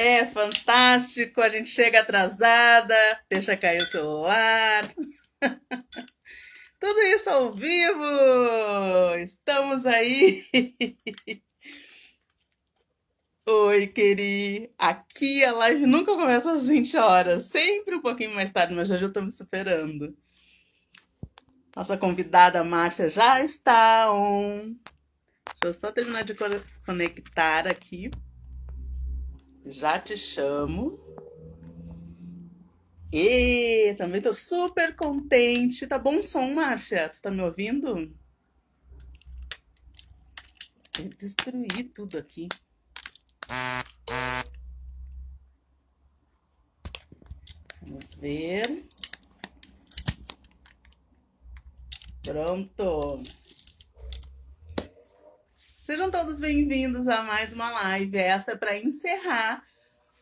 É fantástico, a gente chega atrasada, deixa cair o celular. Tudo isso ao vivo! Estamos aí! Oi, queri! Aqui a live nunca começa às 20 horas, sempre um pouquinho mais tarde, mas já estou me superando. Nossa convidada Márcia já está on. Deixa eu só terminar de conectar aqui. Já te chamo. E também tô super contente. Tá bom o som, Márcia? Tu tá me ouvindo? Eu destruí tudo aqui. Vamos ver. Pronto. Sejam todos bem-vindos a mais uma live. Esta é para encerrar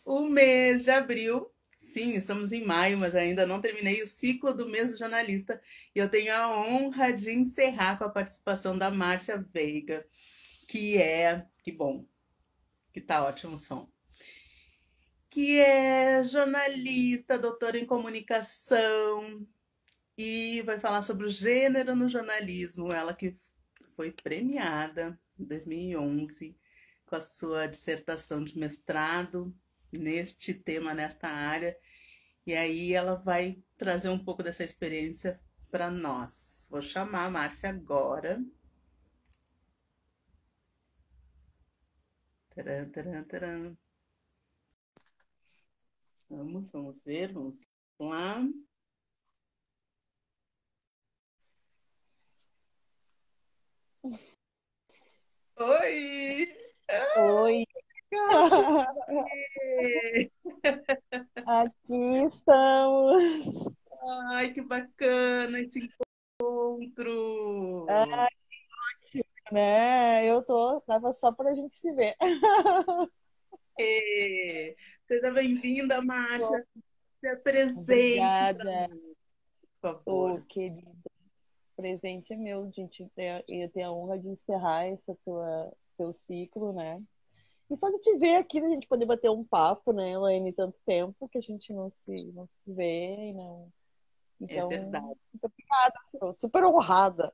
o mês de abril. Sim, estamos em maio, mas ainda não terminei o ciclo do mês do jornalista. E eu tenho a honra de encerrar com a participação da Márcia Veiga, que bom, que tá ótimo o som, que é jornalista, doutora em comunicação e vai falar sobre o gênero no jornalismo. Ela que foi premiada em 2011 com a sua dissertação de mestrado neste tema, nesta área. E aí ela vai trazer um pouco dessa experiência para nós. Vou chamar a Márcia agora. Taran, taran, taran. Vamos ver, vamos lá. Oi! Oi, Legal te ver! aqui estamos. Ai, que bacana esse encontro! Ah, né? Tava só pra gente se ver. Seja bem-vinda, Bom, Márcia. Se apresente para obrigada, mim, por ô favor. querido. Presente é meu, gente. Eu tenho a honra de encerrar teu ciclo, né? E só de te ver aqui, da gente poder bater um papo, né, Elaine? Tanto tempo que a gente não se vê, e não. É Então, verdade. muito obrigada. Estou super honrada.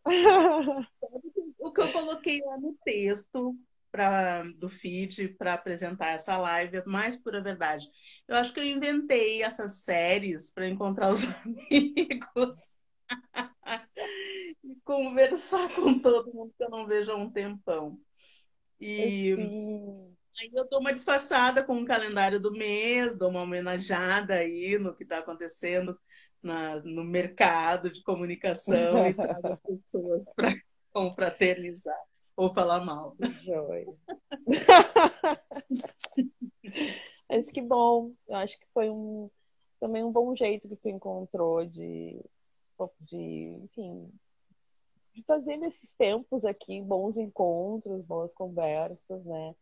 O que eu coloquei lá no texto do feed para apresentar essa live é mais pura verdade. Eu acho que eu inventei essas séries para encontrar os amigos e conversar com todo mundo que eu não vejo há um tempão. E Sim. aí eu dou uma disfarçada com o calendário do mês, dou uma homenageada aí no que está acontecendo no mercado de comunicação e trago pessoas para confraternizar ou falar mal. Joia. Mas que bom. Eu acho que foi também um bom jeito que tu encontrou enfim, de fazer nesses tempos aqui bons encontros, boas conversas, né?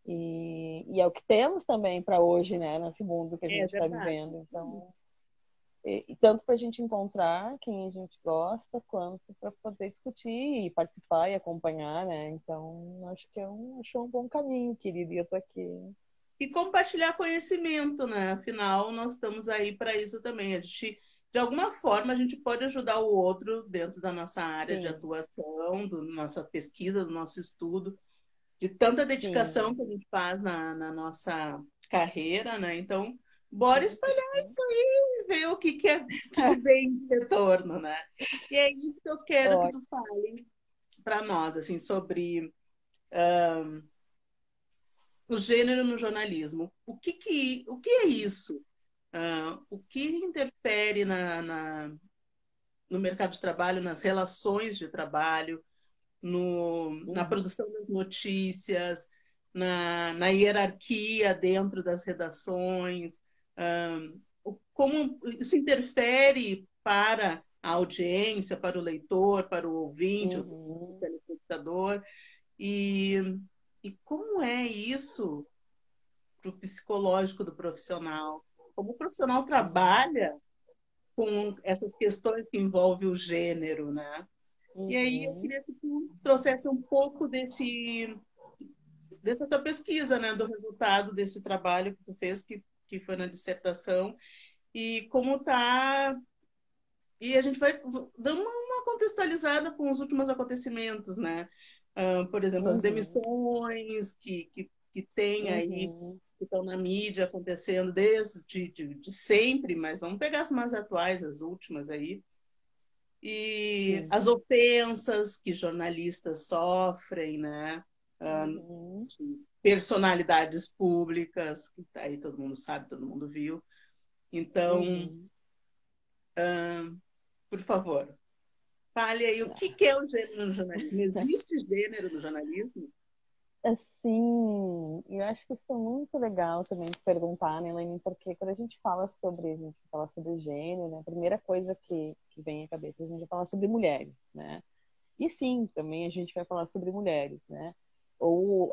E é o que temos também para hoje, né? Nesse mundo que a É gente está verdade. vivendo. Então, e tanto para a gente encontrar quem a gente gosta, quanto para poder discutir e participar e acompanhar, né? Então, acho um bom caminho, querida, e eu tô aqui. E compartilhar conhecimento, né? Afinal, nós estamos aí para isso também. De alguma forma, a gente pode ajudar o outro dentro da nossa área de Sim, atuação, da nossa pesquisa, do nosso estudo, de tanta dedicação sim. que a gente faz na nossa carreira, né? Então, bora espalhar Uhum. isso aí e ver o que vem de retorno, né? E é isso que eu quero que Ó, tu fale para nós, assim, sobre o gênero no jornalismo. O que é isso? O que interfere no mercado de trabalho, nas relações de trabalho, na uhum, produção das notícias, na hierarquia dentro das redações, como isso interfere para a audiência, para o leitor, para o ouvinte, o uhum. telespectador, e, e como é isso para o psicológico do profissional? Como o profissional Uhum, trabalha com essas questões que envolvem o gênero, né? E aí eu uhum, queria que tu trouxesse um pouco dessa tua pesquisa, né? Do resultado desse trabalho que tu fez, que foi na dissertação, e como tá. E a gente vai dando uma contextualizada com os últimos acontecimentos, né? Por exemplo, as Uhum, demissões que tem aí, uhum, que estão na mídia acontecendo desde de sempre, mas vamos pegar as mais atuais, as últimas aí. E sim. as ofensas que jornalistas sofrem, né? Ah, Uhum, de personalidades públicas, que tá aí todo mundo sabe, todo mundo viu. Então, uhum. por favor, fale aí o que é o gênero no jornalismo. Existe gênero no jornalismo? Assim, eu acho que isso é muito legal também de perguntar, né, Elaine? Porque quando a gente fala sobre gênero, né, a primeira coisa que vem à cabeça, a gente vai falar sobre mulheres, né? E sim, também a gente vai falar sobre mulheres, né? Ou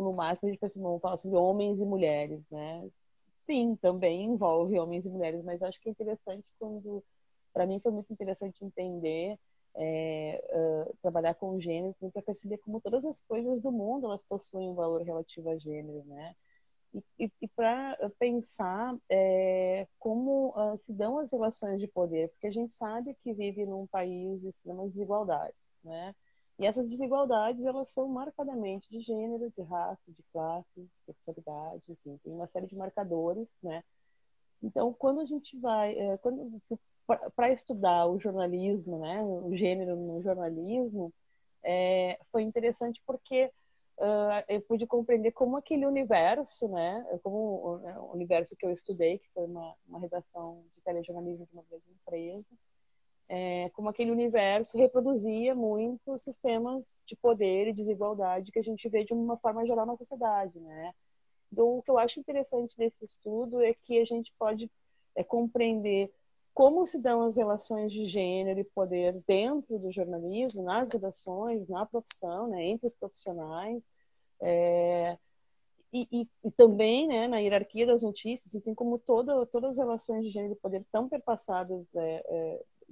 no máximo a gente pensa, vamos falar sobre homens e mulheres, né? Sim, também envolve homens e mulheres, mas eu acho que é interessante quando, para mim foi muito interessante entender, trabalhar com gênero, para perceber como todas as coisas do mundo elas possuem um valor relativo a gênero, né? E para pensar como se dão as relações de poder, porque a gente sabe que vive num país de extrema desigualdade, né? E essas desigualdades, elas são marcadamente de gênero, de raça, de classe, sexualidade, enfim, tem uma série de marcadores, né? Então, quando a gente vai, para estudar o jornalismo, né, o gênero no jornalismo, foi interessante porque eu pude compreender como aquele universo, né, como o universo que eu estudei, que foi uma redação de telejornalismo de uma grande empresa, como aquele universo reproduzia muito sistemas de poder e desigualdade que a gente vê de uma forma geral na sociedade, né? Então, o que eu acho interessante desse estudo é que a gente pode compreender como se dão as relações de gênero e poder dentro do jornalismo, nas redações, na profissão, né, entre os profissionais, é, e também, né, na hierarquia das notícias, enfim, como todas as relações de gênero e poder estão perpassadas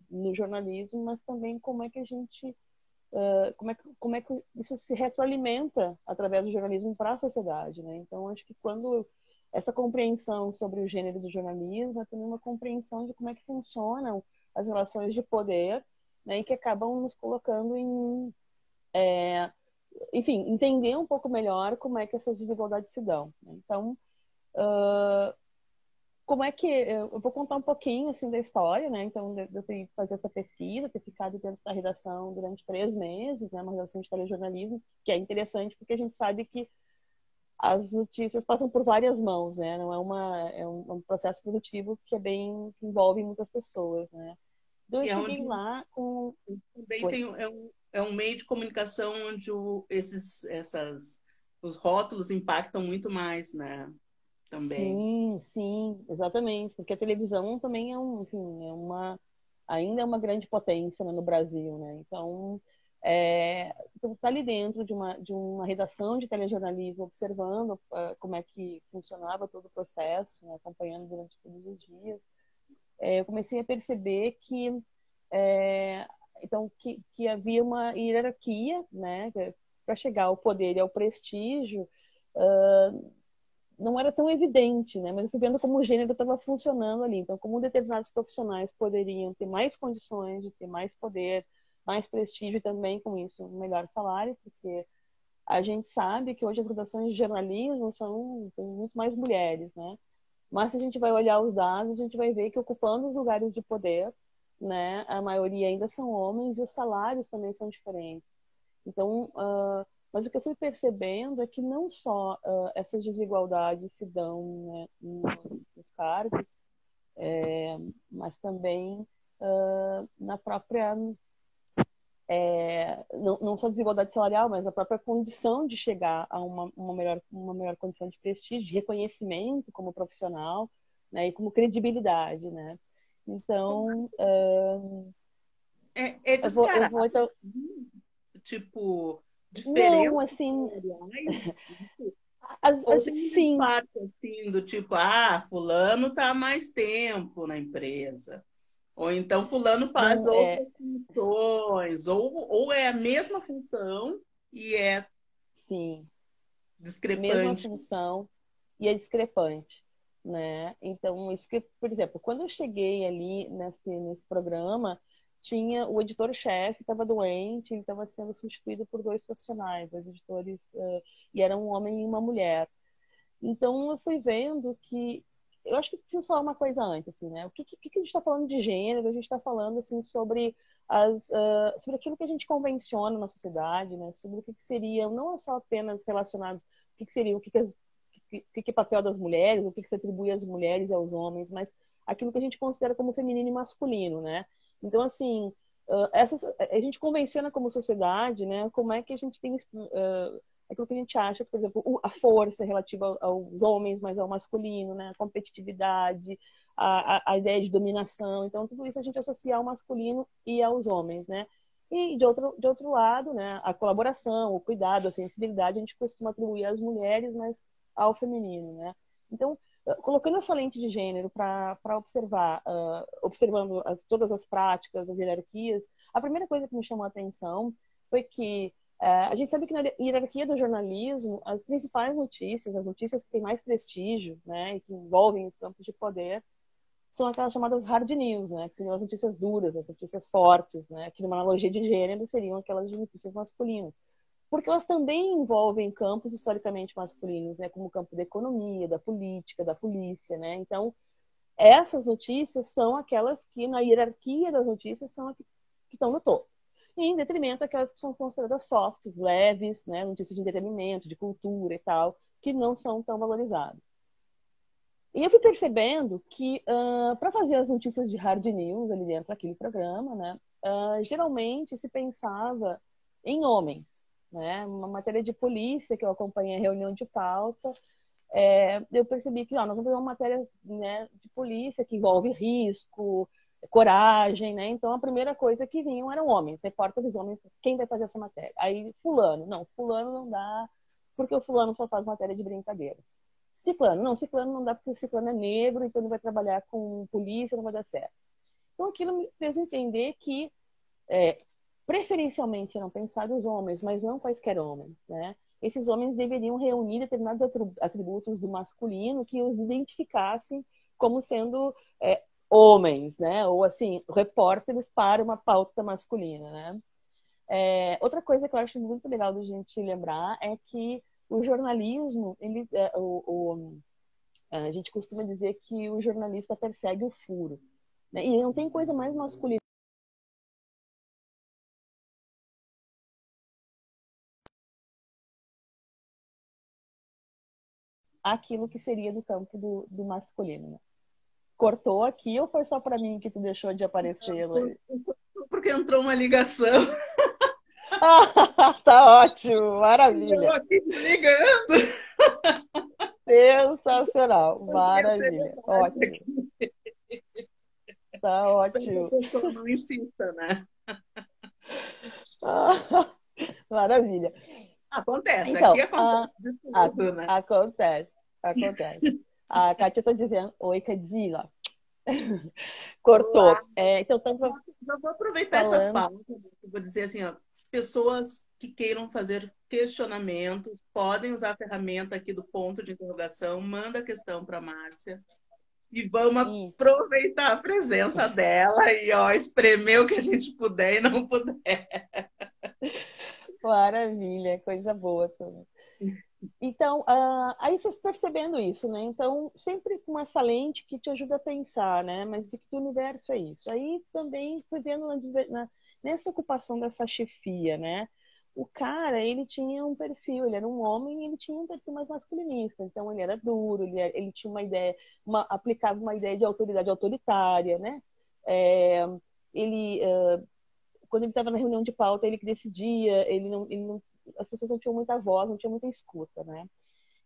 no jornalismo, mas também como é que a gente como é que isso se retroalimenta através do jornalismo para a sociedade, né? Então, acho que quando essa compreensão sobre o gênero do jornalismo é também uma compreensão de como é que funcionam as relações de poder, né? E que acabam nos colocando enfim, entender um pouco melhor como é que essas desigualdades se dão, né? Então, como é que eu vou contar um pouquinho assim da história, né? Então, eu tenho que fazer essa pesquisa, ter ficado dentro da redação durante 3 meses, né? Uma redação de telejornalismo, que é interessante porque a gente sabe que as notícias passam por várias mãos, né? Não é um processo produtivo que é bem que envolve muitas pessoas, né? Então eu E é cheguei onde lá com também Oi. tem é um meio de comunicação onde os rótulos impactam muito mais, né? Também. Sim, sim, exatamente, porque a televisão também enfim, ainda é uma grande potência, né, no Brasil, né? Então, então tá ali dentro de uma redação de telejornalismo, observando como é que funcionava todo o processo, né, acompanhando durante todos os dias, eu comecei a perceber é, que havia uma hierarquia, né, para chegar ao poder e ao prestígio. Não era tão evidente, né? Mas eu fui vendo como o gênero estava funcionando ali. Então, como determinados profissionais poderiam ter mais condições de ter mais poder, mais prestígio e também com isso um melhor salário, porque a gente sabe que hoje as redações de jornalismo tem muito mais mulheres, né? Mas se a gente vai olhar os dados, a gente vai ver que ocupando os lugares de poder, né, a maioria ainda são homens e os salários também são diferentes. Então, mas o que eu fui percebendo é que não só essas desigualdades se dão, né, nos cargos, mas também na própria não só desigualdade salarial, mas a própria condição de chegar a uma melhor condição de prestígio, de reconhecimento como profissional, né, e como credibilidade, né? Então, É eu descarado, vou então, tipo, não, diferenças assim, salariais? Ou tem um sim, disfarce assim, do tipo, fulano está há mais tempo na empresa. Ou então fulano faz não outras funções, ou é a mesma função e é sim. mesma Discrepante. função e é discrepante, né? Então, isso que, por exemplo, quando eu cheguei ali nesse programa, tinha o editor-chefe estava doente, ele estava sendo substituído por dois profissionais, dois editores, e era um homem e uma mulher. Então, eu fui vendo que eu acho que preciso falar uma coisa antes, assim, né? O que a gente está falando de gênero? A gente está falando assim sobre sobre aquilo que a gente convenciona na sociedade, né? Sobre o que seria, não é só apenas relacionados, o que seria, o que é papel das mulheres, o que se atribui às mulheres e aos homens, mas aquilo que a gente considera como feminino e masculino, né? Então, assim, a gente convenciona como sociedade, né? Como é que a gente tem aquilo que a gente acha, por exemplo, a força relativa aos homens, mas ao masculino, né? A competitividade, a ideia de dominação. Então, tudo isso a gente associa ao masculino e aos homens, né? E, de outro lado, né, a colaboração, o cuidado, a sensibilidade, a gente costuma atribuir às mulheres, mas ao feminino, né? Então, colocando essa lente de gênero para observar, observando todas as práticas, as hierarquias, a primeira coisa que me chamou a atenção foi que a gente sabe que na hierarquia do jornalismo, as principais notícias, as notícias que têm mais prestígio, né, e que envolvem os campos de poder, são aquelas chamadas hard news, né, que seriam as notícias duras, as notícias fortes, né, que numa analogia de gênero seriam aquelas de notícias masculinas. Porque elas também envolvem campos historicamente masculinos, né, como o campo da economia, da política, da polícia, né? Então, essas notícias são aquelas que, na hierarquia das notícias, são as que estão no topo. E em detrimento daquelas que são consideradas softs, leves, né, notícias de entretenimento, de cultura e tal, que não são tão valorizadas. E eu fui percebendo que, para fazer as notícias de hard news ali dentro daquele programa, né, geralmente se pensava em homens, né? Uma matéria de polícia que eu acompanhei a reunião de pauta, eu percebi que nós vamos fazer uma matéria, né, de polícia que envolve risco, coragem, né? Então a primeira coisa que vinham eram homens, repórteres homens, quem vai fazer essa matéria? Aí fulano não dá, porque o fulano só faz matéria de brincadeira. Ciclano não dá porque o ciclano é negro, então ele vai trabalhar com polícia, não vai dar certo. Então aquilo me fez entender que preferencialmente eram pensados homens, mas não quaisquer homens, né? Esses homens deveriam reunir determinados atributos do masculino que os identificassem como sendo homens, né? Ou assim, repórteres para uma pauta masculina, né? Outra coisa que eu acho muito legal da gente lembrar é que o jornalismo, a gente costuma dizer que o jornalista persegue o furo, né? E não tem coisa mais masculina aquilo que seria do campo do masculino, né? Cortou aqui ou foi só para mim que tu deixou de aparecer, Laís? Porque entrou uma ligação. Tá ótimo, E eu maravilha. aqui desligando. Sensacional, Podia ser maravilha. Ótimo, verdade. tá Espero que a ótimo. pessoa não insista, né? Maravilha. Acontece, aqui Então, acontece de tudo, né? acontece, acontece. A Kátia tá dizendo, oi, Cadzila. Cortou. Então, estava Já vou aproveitar essa falando. pauta, né, que eu vou dizer assim, ó, pessoas que queiram fazer questionamentos podem usar a ferramenta aqui do ponto de interrogação, manda a questão para a Márcia e vamos Isso. aproveitar a presença dela e ó, espremer o que a gente puder e não puder. Maravilha, coisa boa também. Então, aí fui percebendo isso, né? Então, sempre com essa lente que te ajuda a pensar, né? Mas de que universo é isso? Aí também fui vendo nessa ocupação dessa chefia, né? O cara, ele tinha um perfil, ele era um homem e ele tinha um perfil mais masculinista. Então, ele era duro, ele tinha uma ideia, aplicava uma ideia de autoridade autoritária, né? É, ele, quando ele estava na reunião de pauta, ele que decidia, ele não, as pessoas não tinham muita voz, não tinha muita escuta, né?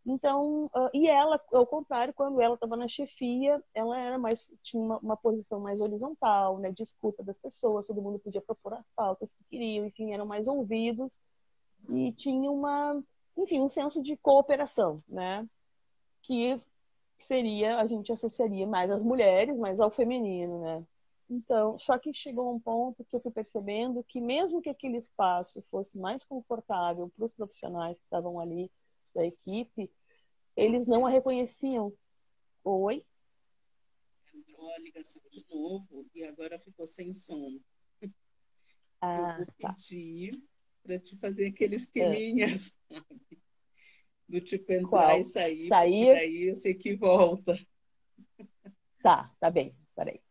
Então, e ela, ao contrário, quando ela estava na chefia, ela era tinha uma posição mais horizontal, né, de escuta das pessoas, todo mundo podia propor as pautas que queriam, enfim, eram mais ouvidos e tinha enfim, um senso de cooperação, né, que seria, a gente associaria mais às mulheres, mais ao feminino, né. Então, só que chegou um ponto que eu fui percebendo que mesmo que aquele espaço fosse mais confortável para os profissionais que estavam ali, da equipe, eles não a reconheciam. Oi? Entrou a ligação de novo e agora ficou sem som. Eu Ah, vou tá. pedir para te fazer aquele É. esqueminha, do tipo entrar e Qual? sair, porque Sair? daí eu sei que volta. Tá bem. Peraí.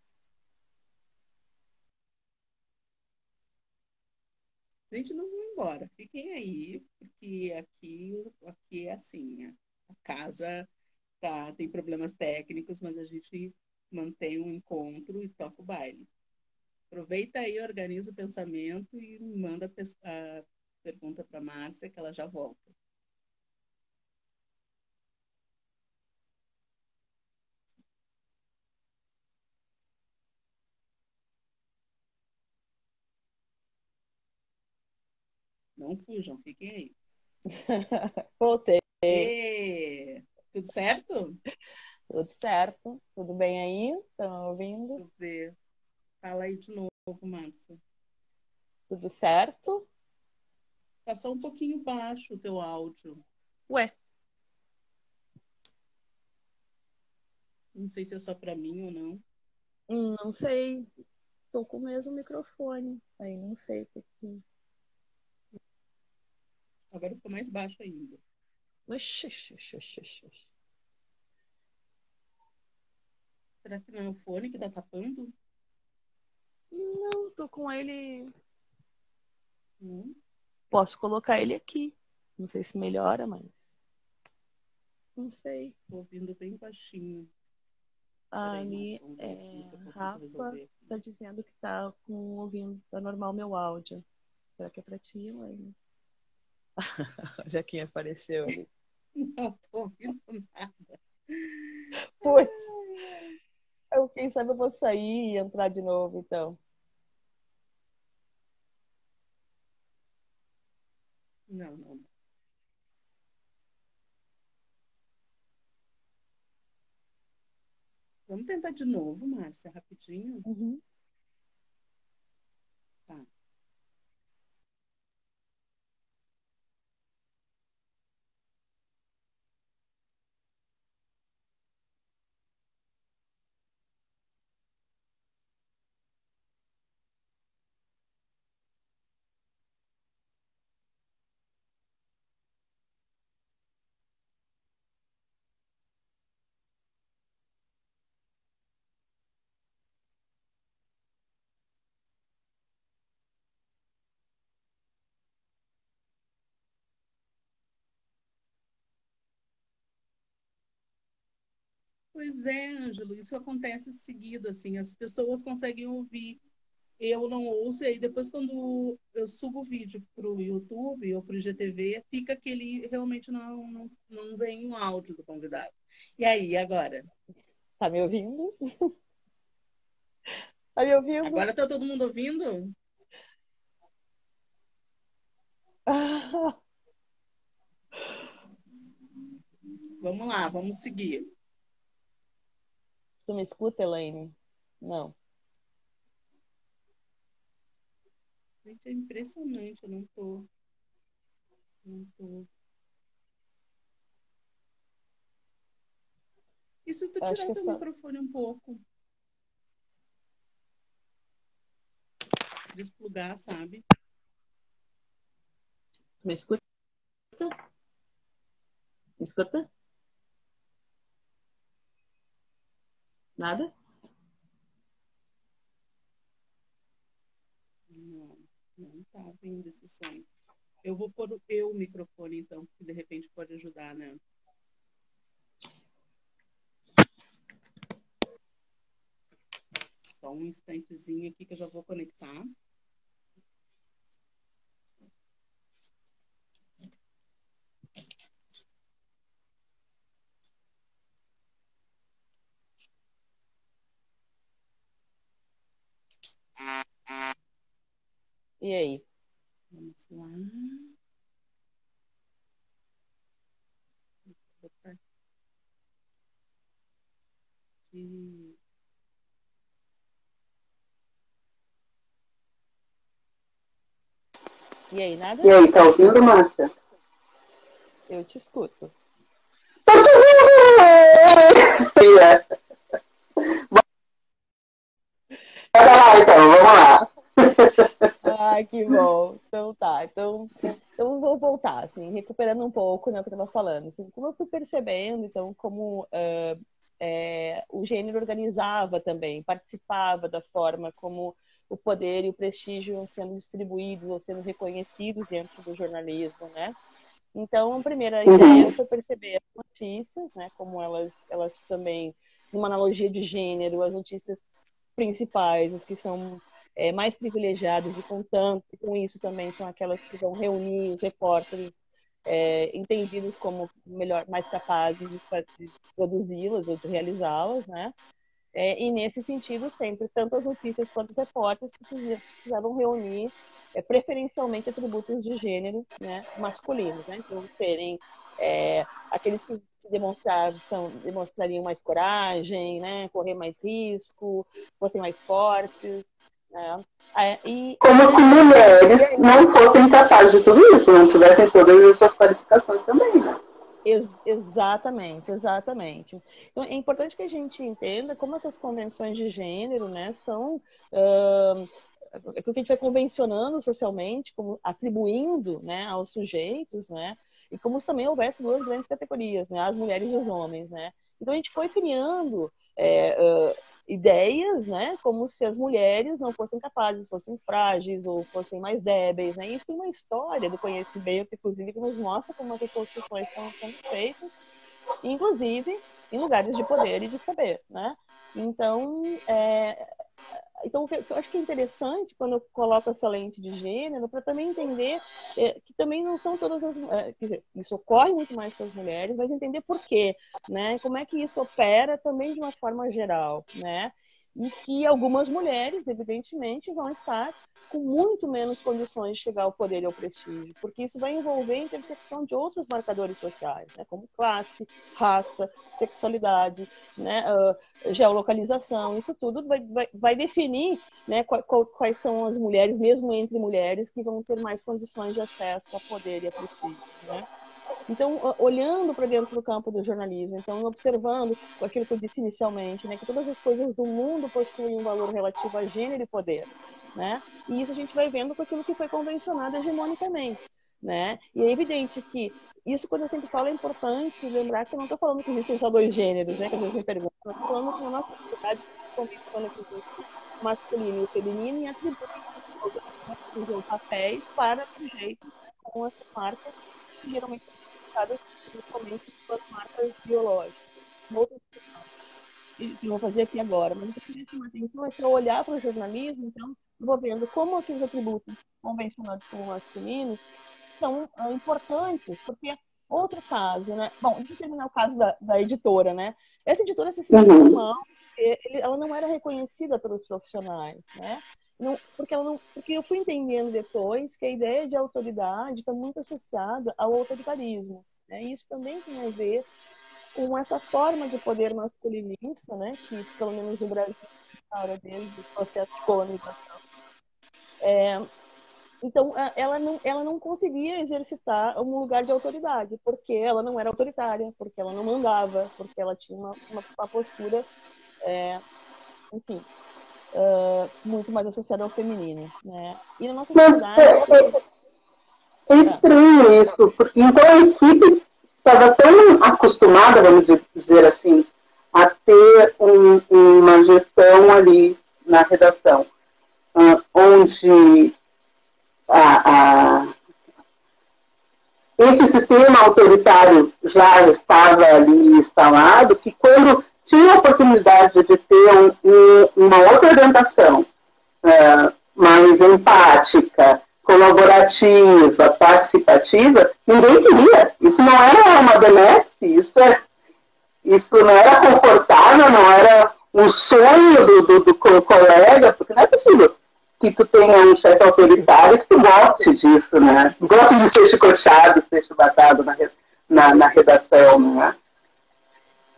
Gente, não vão embora, fiquem aí, porque aqui é assim, a casa tem problemas técnicos, mas a gente mantém um encontro e toca o baile. Aproveita aí, organiza o pensamento e manda a pergunta para a Márcia, que ela já volta. Não fujam, fiquem aí. Voltei. Tudo certo? Tudo certo? Tudo bem aí? Estão ouvindo? Deixa eu ver. Fala aí de novo, Márcia. Tudo certo? Passou um pouquinho baixo o teu áudio. Ué, Não sei se é só para mim ou não. não sei. Tô com o mesmo microfone. Aí não sei o que. Agora ficou mais baixo ainda. Oxi, oxi, oxi, oxi, oxi. Será que não é o fone que tá tapando? Não, tô com ele. Não, Posso colocar ele aqui. Não sei se melhora, mas. Não sei. tô ouvindo bem baixinho. Peraí, Márcia, Ali, vamos ver se eu consigo Rafa resolver tá aqui. dizendo que tá ouvindo, tá normal meu áudio. Será que é pra ti, Elaine? Já quem apareceu ali. Não tô ouvindo nada. Pois, quem sabe eu vou sair e entrar de novo, então. Não, não. Vamos tentar de novo, Márcia, rapidinho. Uhum. Tá. Pois é, Ângelo, isso acontece seguido, assim, as pessoas conseguem ouvir, eu não ouço, e aí depois quando eu subo o vídeo para o YouTube ou para o IGTV, fica que ele realmente não vem o áudio do convidado. E aí, agora? Tá me ouvindo? Tá me ouvindo? Agora tá todo mundo ouvindo? Vamos lá, vamos seguir. Tu me escuta, Elaine? Não. Gente, é impressionante, eu não tô. E se tu Acho tirar que é teu só. microfone um pouco, desplugar, sabe? Tu me escuta? Me escuta? Nada? Não, não tá vindo esse som. Eu vou pôr o microfone, então, que de repente pode ajudar, né? Só um instantezinho aqui que eu já vou conectar. E aí? Vamos lá. Vou botar aqui. E aí, nada? E aí, tá ouvindo, Márcia? Eu te escuto. Tô te ouvindo! Bora lá, então, vamos lá. Ai, que bom. Então tá. Então vou voltar, assim, recuperando um pouco, né, o que eu estava falando. Assim, como eu fui percebendo, então, como o gênero organizava também, participava da forma como o poder e o prestígio iam sendo distribuídos ou sendo reconhecidos dentro do jornalismo, né? Então, a primeira ideia foi perceber as notícias, né, como elas também, numa analogia de gênero, as notícias principais, as que são mais privilegiadas e com isso também são aquelas que vão reunir os repórteres entendidos como melhor, mais capazes de produzi-las ou de realizá-las, né? E nesse sentido, sempre, tanto as notícias quanto os repórteres precisavam reunir preferencialmente atributos de gênero, né, masculinos, né? Então, serem aqueles que demonstrariam mais coragem, né, correr mais risco, fossem mais fortes, né? Como se mulheres não fossem capazes de tudo isso, não tivessem todas essas qualificações também, né? Exatamente. Então, é importante que a gente entenda como essas convenções de gênero, né, são aquilo que a gente vai convencionando socialmente, como atribuindo, né, aos sujeitos, né, e como se também houvesse duas grandes categorias, né, as mulheres e os homens, né. Então a gente foi criando ideias, né, como se as mulheres não fossem capazes, fossem frágeis ou fossem mais débeis, né. E isso tem uma história do conhecimento, inclusive, que nos mostra como essas construções estão sendo feitas, inclusive em lugares de poder e de saber, né. Então, o que eu acho que é interessante quando eu coloco essa lente de gênero, para também entender que também não são todas as... quer dizer, isso ocorre muito mais com as mulheres, mas entender por quê, né? Como é que isso opera também de uma forma geral, né? E que algumas mulheres, evidentemente, vão estar com muito menos condições de chegar ao poder e ao prestígio, porque isso vai envolver a intersecção de outros marcadores sociais, né? Como classe, raça, sexualidade, né? Geolocalização, isso tudo vai definir, né, quais são as mulheres, mesmo entre mulheres, que vão ter mais condições de acesso a poder e a prestígio, né? Então, olhando para dentro do campo do jornalismo, então observando aquilo que eu disse inicialmente, né, que todas as coisas do mundo possuem um valor relativo a gênero e poder, né? E isso a gente vai vendo com aquilo que foi convencionado hegemonicamente, né? E é evidente que isso, quando eu sempre falo, é importante lembrar que eu não estou falando que existem só dois gêneros, né? Que às vezes me perguntam. Eu estou falando que na nossa sociedade convenciona que existe o masculino e o feminino e atribuem papéis para sujeitos, né, com essas marcas que geralmente são identificadas principalmente pelas marcas biológicas. Uma outra questão que eu vou fazer aqui agora, mas o que eu queria chamar a atenção é que, ao olhar para o jornalismo, então, eu vou vendo como aqueles atributos convencionados como masculinos são importantes, porque outro caso, né? Bom, deixa eu terminar o caso da editora, né? Essa editora se sentiu mal, porque ela não era reconhecida pelos profissionais, né? Não, porque eu fui entendendo depois que a ideia de autoridade está muito associada ao autoritarismo, né? E isso também tem a ver com essa forma de poder masculinista, né? Que pelo menos no Brasil desde o processo de colonização. Então, ela não conseguia exercitar um lugar de autoridade, porque ela não era autoritária, porque ela não mandava, porque ela tinha uma postura, enfim, muito mais associada ao feminino, né? E na nossa sociedade... É estranho isso, porque então a equipe estava tão acostumada, vamos dizer assim, a ter uma gestão ali na redação, onde esse sistema autoritário já estava ali instalado, que quando tinha a oportunidade de ter uma outra orientação mais empática, colaborativa, participativa, ninguém queria. Isso não era uma benesse, isso não era confortável, não era um sonho do colega, porque não é possível que tu tenha um chefe autoritário que tu goste disso, né? Goste de ser chicoteado, ser chibatado na redação, né?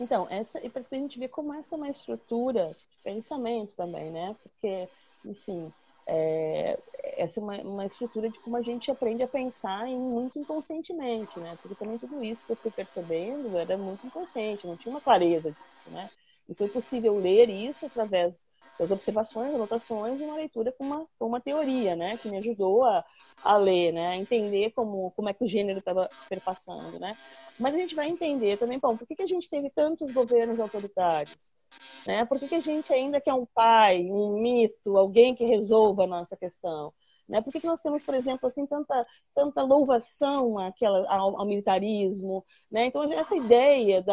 Então, e para a gente ver como essa é uma estrutura de pensamento também, né? Porque, enfim, essa é uma estrutura de como a gente aprende a pensar muito inconscientemente, né? Porque também tudo isso que eu fui percebendo era muito inconsciente, não tinha uma clareza disso, né? E foi possível ler isso através das observações, anotações e uma leitura com uma teoria, né? Que me ajudou a ler, né? A entender como é que o gênero estava perpassando, né? Mas a gente vai entender também, bom, por que a gente teve tantos governos autoritários? Né? Por que a gente ainda quer um pai, um mito, alguém que resolva a nossa questão? Né? Por que nós temos, por exemplo, assim, tanta louvação ao militarismo? Né? Então, essa ideia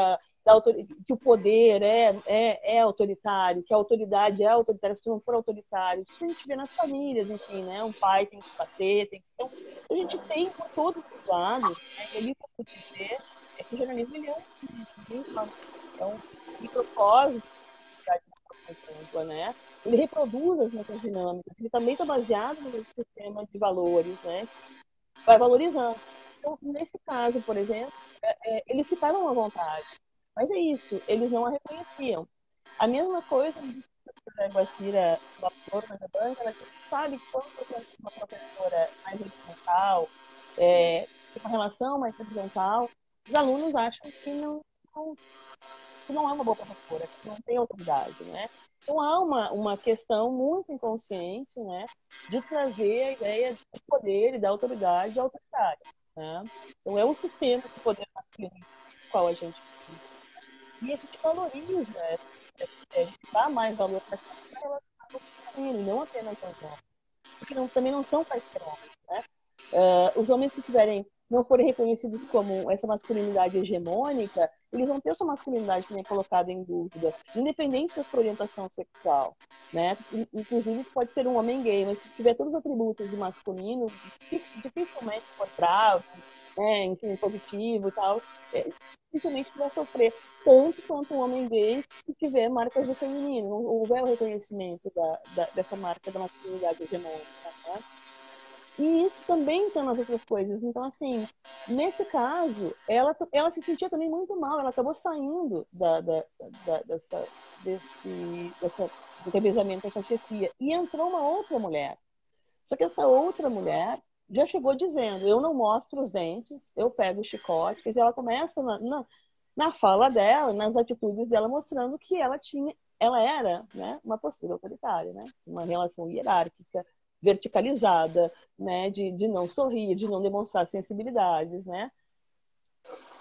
que o poder é autoritário, que a autoridade é autoritária, se tu não for autoritário, isso a gente vê nas famílias, enfim, né? Um pai tem que bater, Então, a gente tem por todos os lados, né? E ali o que eu pude dizer é que o jornalismo ele é um microcosmo ampla, né? Ele reproduz as nossas dinâmicas, ele também está baseado no sistema de valores, né? Vai valorizando. Então, nesse caso, por exemplo, eles ficaram à vontade, mas é isso, eles não a reconheciam. A mesma coisa a Guacira Lapsor, na banca, ela sabe que quando você tem uma professora mais horizontal, uma relação mais horizontal, os alunos acham que não é uma boa professora, que não tem autoridade, né? Então há uma questão muito inconsciente, né, de trazer a ideia do poder e da autoridade autoritária, né? Então é um sistema de poder masculino no qual a gente vive. E a gente valoriza, dá mais valor para a relação com ele, não apenas aos homens, porque também não são quaisquer homens, né? Os homens que não forem reconhecidos como essa masculinidade hegemônica, eles vão ter sua masculinidade também colocada em dúvida, independente da sua orientação sexual, né? Inclusive, pode ser um homem gay, mas se tiver todos os atributos de masculino, dificilmente for bravo, né? Enfim, positivo e tal, dificilmente vai sofrer tanto quanto um homem gay que tiver marcas de feminino, não houver o reconhecimento dessa marca da masculinidade hegemônica, né? E isso também está nas outras coisas. Então, assim, nesse caso, ela se sentia também muito mal. Ela acabou saindo do revezamento dessa chefia. E entrou uma outra mulher. Só que essa outra mulher já chegou dizendo, eu não mostro os dentes, eu pego o chicote. Quer dizer, ela começa na fala dela, nas atitudes dela, mostrando que ela era, né, uma postura autoritária, né? Uma relação hierárquica, verticalizada, né, de não sorrir, de não demonstrar sensibilidades, né?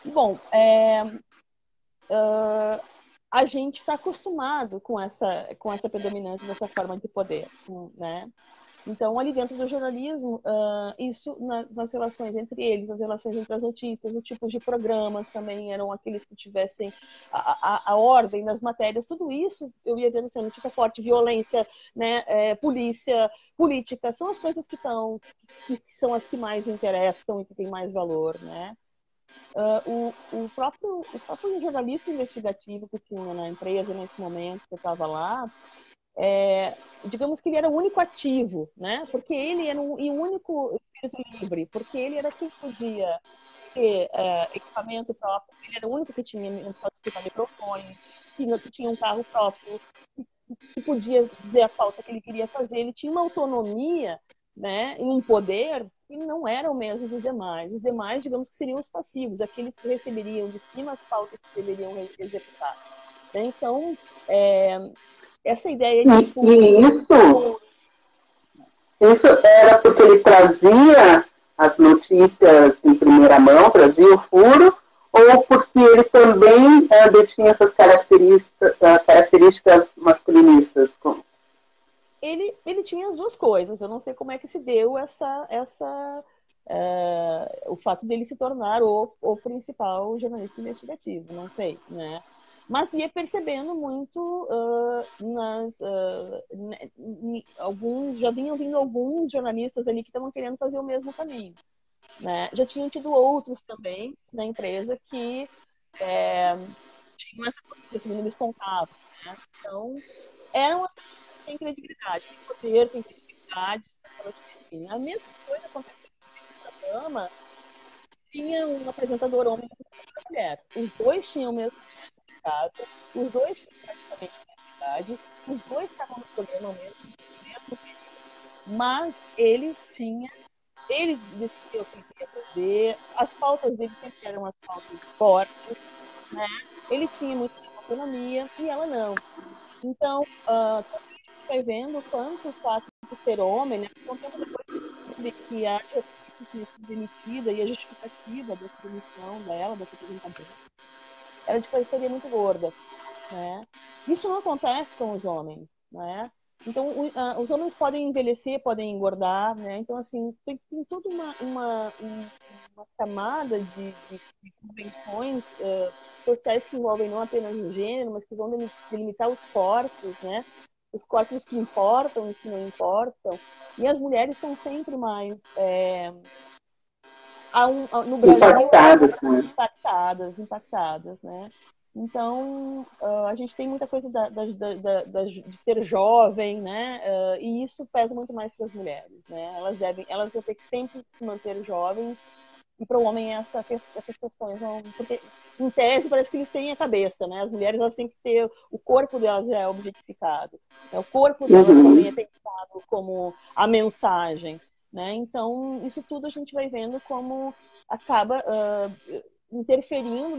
Bom, a gente está acostumado com essa predominância dessa forma de poder, né? Então, ali dentro do jornalismo, isso nas relações entre eles, as relações entre as notícias, os tipos de programas também eram aqueles que tivessem a ordem das matérias, tudo isso, eu ia dizendo assim, notícia forte, violência, né, polícia, política, são as coisas que são as que mais interessam e que têm mais valor, né? O próprio jornalista investigativo que tinha na empresa nesse momento que eu estava lá, digamos que ele era o único ativo, né? Porque ele era o único espírito livre, porque ele era quem podia ter equipamento próprio, ele era o único que tinha microfone, que tinha um carro próprio, que podia dizer a pauta que ele queria fazer, ele tinha uma autonomia, né, e um poder que não era o mesmo dos demais. Os demais, digamos que seriam os passivos, aqueles que receberiam de cima as pautas que deveriam executar. Então, essa ideia de... Isso era porque ele trazia as notícias em primeira mão, trazia o furo, ou porque ele também detinha essas características masculinistas? Ele tinha as duas coisas. Eu não sei como é que se deu o fato dele se tornar o principal jornalista investigativo, não sei, né? Mas ia percebendo muito já vinham vindo alguns jornalistas ali que estavam querendo fazer o mesmo caminho, né? Já tinham tido outros também na empresa que tinham essa possibilidade, eles contavam, né? Então, eram as pessoas que têm credibilidade, têm poder, têm credibilidade. A mesma coisa aconteceu no programa. Tinha um apresentador homem e uma mulher. Os dois tinham o mesmo casa, os dois tinham praticamente a mesma idade, os dois estavam no programa ao mesmo tempo, Mas ele decidiu o que ele queria fazer, as pautas dele sempre eram as pautas fortes, né? Ele tinha muita autonomia e ela não. Então, a gente vai vendo o quanto o fato de ser homem, né? Um tempo depois que a demitida e a justificativa dessa demissão dela, dessa apresentação, era de que ela estaria muito gorda, né? Isso não acontece com os homens, né? Então, os homens podem envelhecer, podem engordar, né? Então, assim, tem toda uma camada de convenções sociais que envolvem não apenas o gênero, mas que vão delimitar os corpos, né? Os corpos que importam, os que não importam. E as mulheres são sempre mais, no Brasil, impactadas, né? Então, a gente tem muita coisa de ser jovem, né? E isso pesa muito mais para as mulheres, né? Elas vão ter que sempre se manter jovens. E para o homem essas questões não... Porque, em tese, parece que eles têm a cabeça, né? As mulheres, elas têm que ter... O corpo delas é objetificado. O corpo delas também é pensado como a mensagem, né? Então, isso tudo a gente vai vendo como acaba interferindo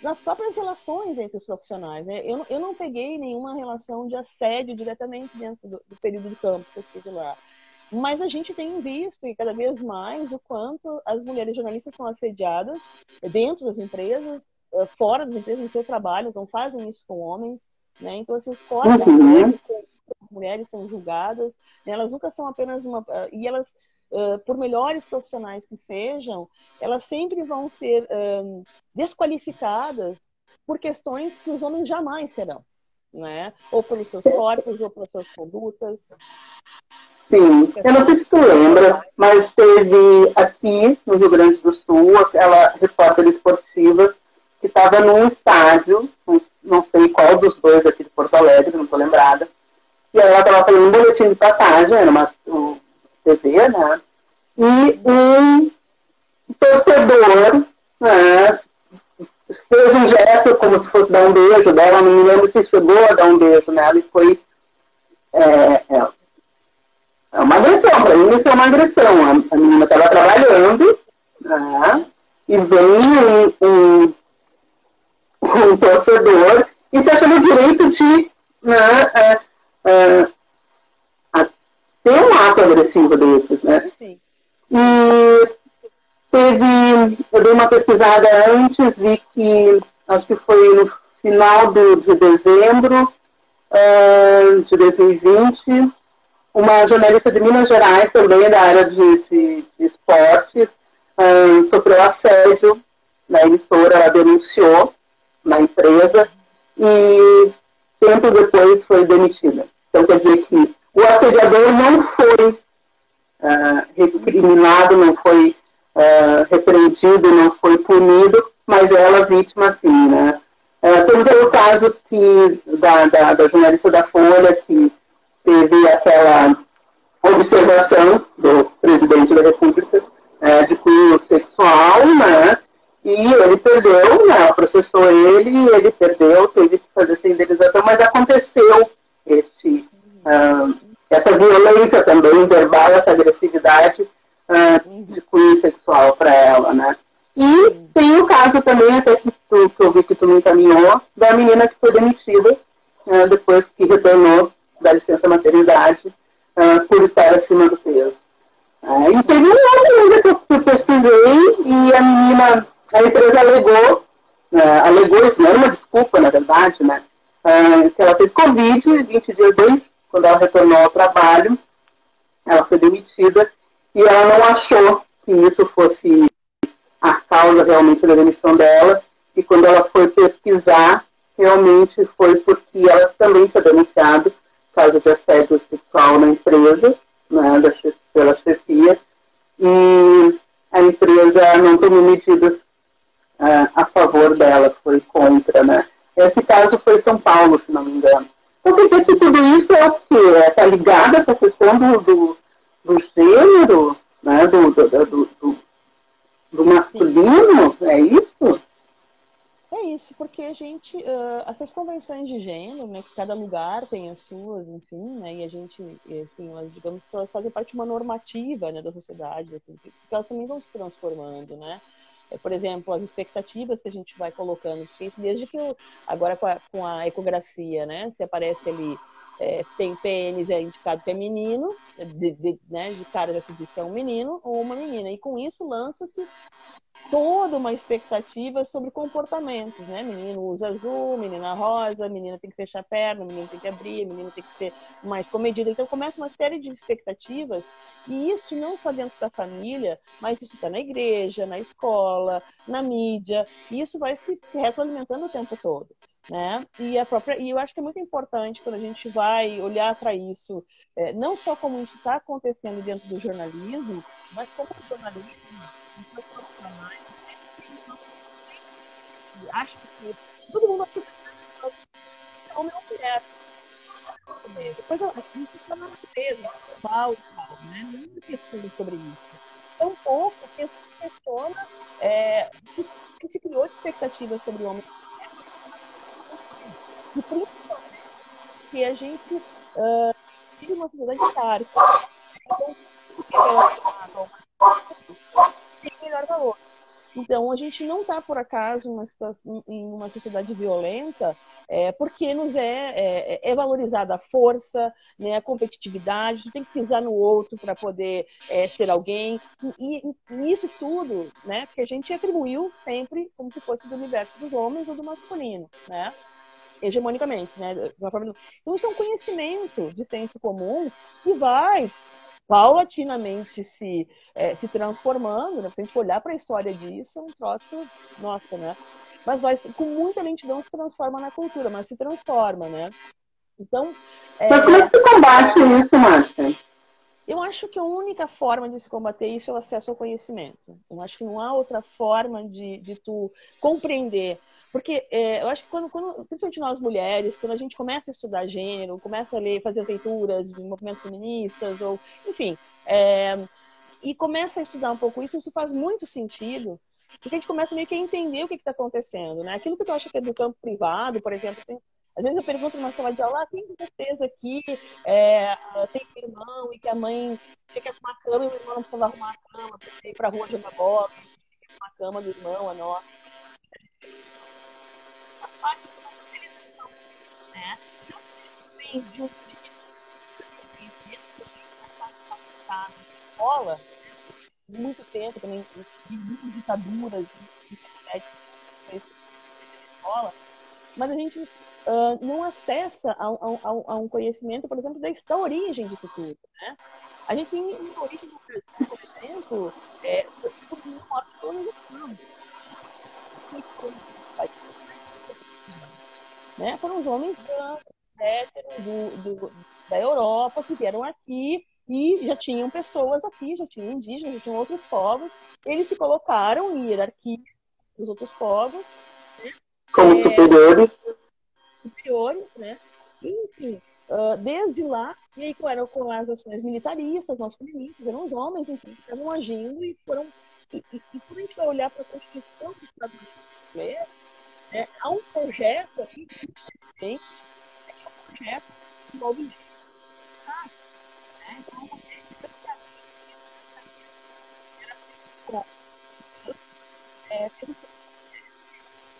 nas próprias relações entre os profissionais, né? Eu não peguei nenhuma relação de assédio diretamente dentro do período de campo que eu estive lá. Mas a gente tem visto, e cada vez mais, o quanto as mulheres jornalistas são assediadas dentro das empresas, fora das empresas, no seu trabalho, então fazem isso com homens, né? Então, assim, os corpos das mulheres são julgadas, né? Elas nunca são apenas uma... E elas, por melhores profissionais que sejam, elas sempre vão ser desqualificadas por questões que os homens jamais serão, né? Ou pelos seus corpos, ou pelas suas condutas. Sim, eu não sei se tu lembra, mas teve aqui no Rio Grande do Sul aquela repórter esportiva que estava num estádio, não sei qual dos dois aqui de Porto Alegre, não estou lembrada, e ela estava fazendo um boletim de passagem, era uma TV, né? E um torcedor, né, fez um gesto como se fosse dar um beijo dela, não me lembro se chegou a dar um beijo nela, e foi... É uma agressão, para mim isso é uma agressão. A menina estava trabalhando, né, e vem um torcedor e se achando o direito de ter um ato agressivo desses, né? Sim. E eu dei uma pesquisada antes, vi que, acho que foi no final de dezembro de 2020, uma jornalista de Minas Gerais, também da área de esportes, sofreu assédio na emissora, ela denunciou na empresa e tempo depois foi demitida. Então, quer dizer que o assediador não foi recriminado, não foi repreendido, não foi punido, mas ela vítima sim, né? Temos aí o caso da jornalista da Folha, que teve aquela observação do presidente da República de cunho sexual, né? E ele perdeu, né? Ela processou ele perdeu, teve que fazer essa indenização, mas aconteceu essa violência também verbal, essa agressividade de cunho sexual para ela, né? E tem o caso também, até que eu vi que tu me encaminhou, da menina que foi demitida depois que retornou da licença maternidade por estar acima do peso. E teve um outro ainda que eu pesquisei e a empresa alegou isso, não era uma desculpa, na verdade, né? Que ela teve Covid, 20 dias depois, quando ela retornou ao trabalho, ela foi demitida e ela não achou que isso fosse a causa realmente da demissão dela, e quando ela foi pesquisar, realmente foi porque ela também foi denunciada caso de assédio sexual na empresa, né, pela chefia, e a empresa não tomou medidas a favor dela, foi contra, né. Esse caso foi em São Paulo, se não me engano. Então, quer dizer que tudo isso é o quê? Está ligado a essa questão do gênero, né, do masculino? É isso? É isso, porque a gente, essas convenções de gênero, né, que cada lugar tem as suas, enfim, né, e a gente, assim, elas, digamos que elas fazem parte de uma normativa, né, da sociedade, assim, que elas também vão se transformando, né. Por exemplo, as expectativas que a gente vai colocando, porque isso desde que agora com a ecografia, né, se aparece ali, se tem pênis, é indicado que é menino, né, de cara já se diz que é um menino ou uma menina, e com isso lança-se toda uma expectativa sobre comportamentos, né? Menino usa azul, menina rosa, menina tem que fechar a perna, menino tem que abrir, menino tem que ser mais comedido. Então começa uma série de expectativas, e isso não só dentro da família, mas isso está na igreja, na escola, na mídia, e isso vai se retroalimentando o tempo todo. Né? E eu acho que é muito importante quando a gente vai olhar para isso, não só como isso está acontecendo dentro do jornalismo, mas como o jornalismo acho que todo mundo aqui é homem ou mulher. Depois a gente está na natureza, global e tal, né? Não pesquisa sobre isso. Tão pouco que se questiona que se criou expectativas sobre o homem e principalmente que a gente vive uma sociedade hierárquica. Então, tudo que é relacionado ao tem melhor valor. Então, a gente não está, por acaso, em uma sociedade violenta, porque nos é valorizada a força, né, a competitividade, tu tem que pisar no outro para poder ser alguém. E isso tudo, né, que a gente atribuiu sempre como se fosse do universo dos homens ou do masculino, né? Hegemonicamente, né? Então, isso é um conhecimento de senso comum que vai paulatinamente se transformando, né? Se a gente olhar para a história disso, é um troço, nossa, né? Mas com muita lentidão se transforma na cultura, mas se transforma, né? Então... Mas como é que se combate isso, Márcia? Eu acho que a única forma de se combater isso é o acesso ao conhecimento. Eu acho que não há outra forma de tu compreender. Porque eu acho que principalmente nós mulheres, quando a gente começa a estudar gênero, começa a ler, fazer as leituras de movimentos feministas, ou enfim, e começa a estudar um pouco isso faz muito sentido, porque a gente começa meio que a entender o que está acontecendo, né? Aquilo que tu acha que é do campo privado, por exemplo, às vezes eu pergunto numa sala de aula, tem certeza que tem um irmão e que a mãe tinha que arrumar a cama e o irmão não precisava arrumar a cama para ir para a rua jogar bola, a cama do irmão, a nossa. A parte da socialização, né? Eu sei de um na escola, muito tempo também, de muitas ditaduras, de escola, mas a gente não acessa a um conhecimento, por exemplo, da origem disso tudo, né? A gente tem uma origem do Brasil, por exemplo, né? Foram os homens brancos, héteros da Europa que vieram aqui e já tinham pessoas aqui, já tinham indígenas, já tinham outros povos. Eles se colocaram em hierarquia dos outros povos, né? Como superiores, né? Enfim, desde lá, e aí eram com as ações militaristas, masculinistas, eram os homens, enfim, que estavam agindo e foram. E quando a gente vai olhar para a Constituição do Estado brasileiro, há um projeto aqui, que é um projeto que envolve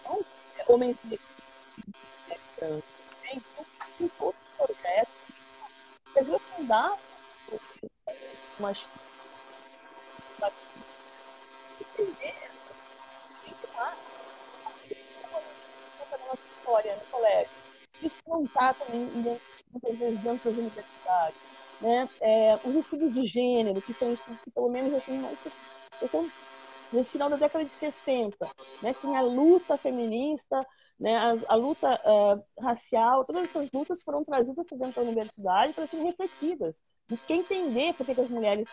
então, homens tem outros projetos que às vezes não dá mas entender a nossa história no colégio. Isso não está também muitas vezes dentro das universidades, né? Os estudos de gênero, que são estudos que pelo menos assim, então, nesse final da década de 60, né, tem a luta feminista, né, a luta racial, todas essas lutas foram trazidas para dentro da universidade para serem refletidas. E quem entender por que as mulheres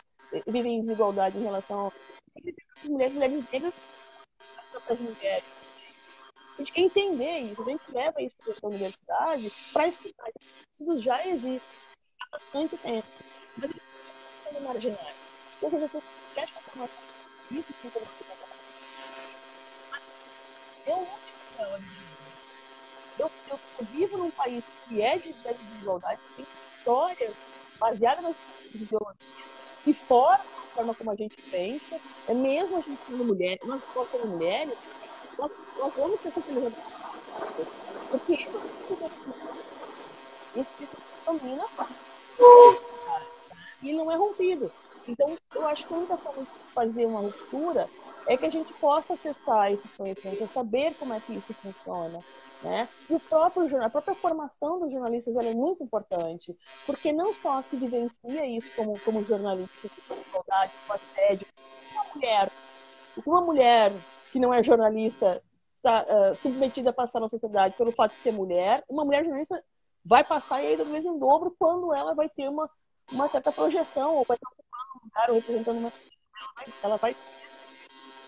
vivem em desigualdade em relação às mulheres negras, as próprias mulheres. A gente quer entender isso, a gente leva isso para a universidade para estudar. Estudos já existem há bastante tempo, mas eles são marginais. Ou seja, tu quer transformar isso em eu Eu vivo num país que é de desigualdade, que tem história baseada nas ideologias, que fora da forma como a gente pensa, é mesmo a gente sendo mulher, nós como mulheres, nós vamos ter que porque isso domina e não é rompido. Então, eu acho que a única forma de fazer uma ruptura é que a gente possa acessar esses conhecimentos, saber como é que isso funciona. Né? E a própria formação dos jornalistas é muito importante, porque não só se vivencia isso como jornalista, com dificuldade, com assédio, uma mulher que não é jornalista está submetida a passar na sociedade pelo fato de ser mulher, uma mulher jornalista vai passar e ainda do mesmo em dobro quando ela vai ter uma certa projeção, ou vai estar ocupando um lugar, ou representando uma... Ela vai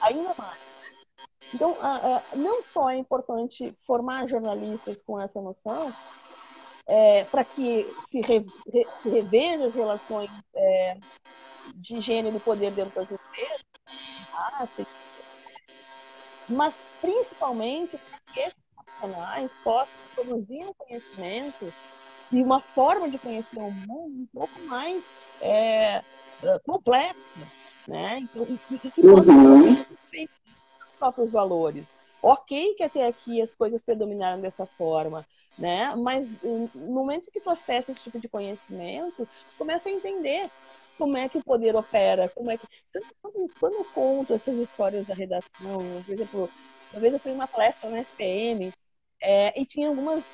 ainda mais. Então, não só é importante formar jornalistas com essa noção, para que se revejam as relações de gênero e poder dentro das empresas, mas principalmente para que esses profissionais possam produzir um conhecimento e uma forma de conhecer o mundo um pouco mais complexa, né? E que possam próprios valores. Ok que até aqui as coisas predominaram dessa forma, né? Mas no momento que tu acessa esse tipo de conhecimento, começa a entender como é que o poder opera, como é que... Quando eu conto essas histórias da redação, por exemplo, uma vez eu fui em uma palestra na SPM e tinha algumas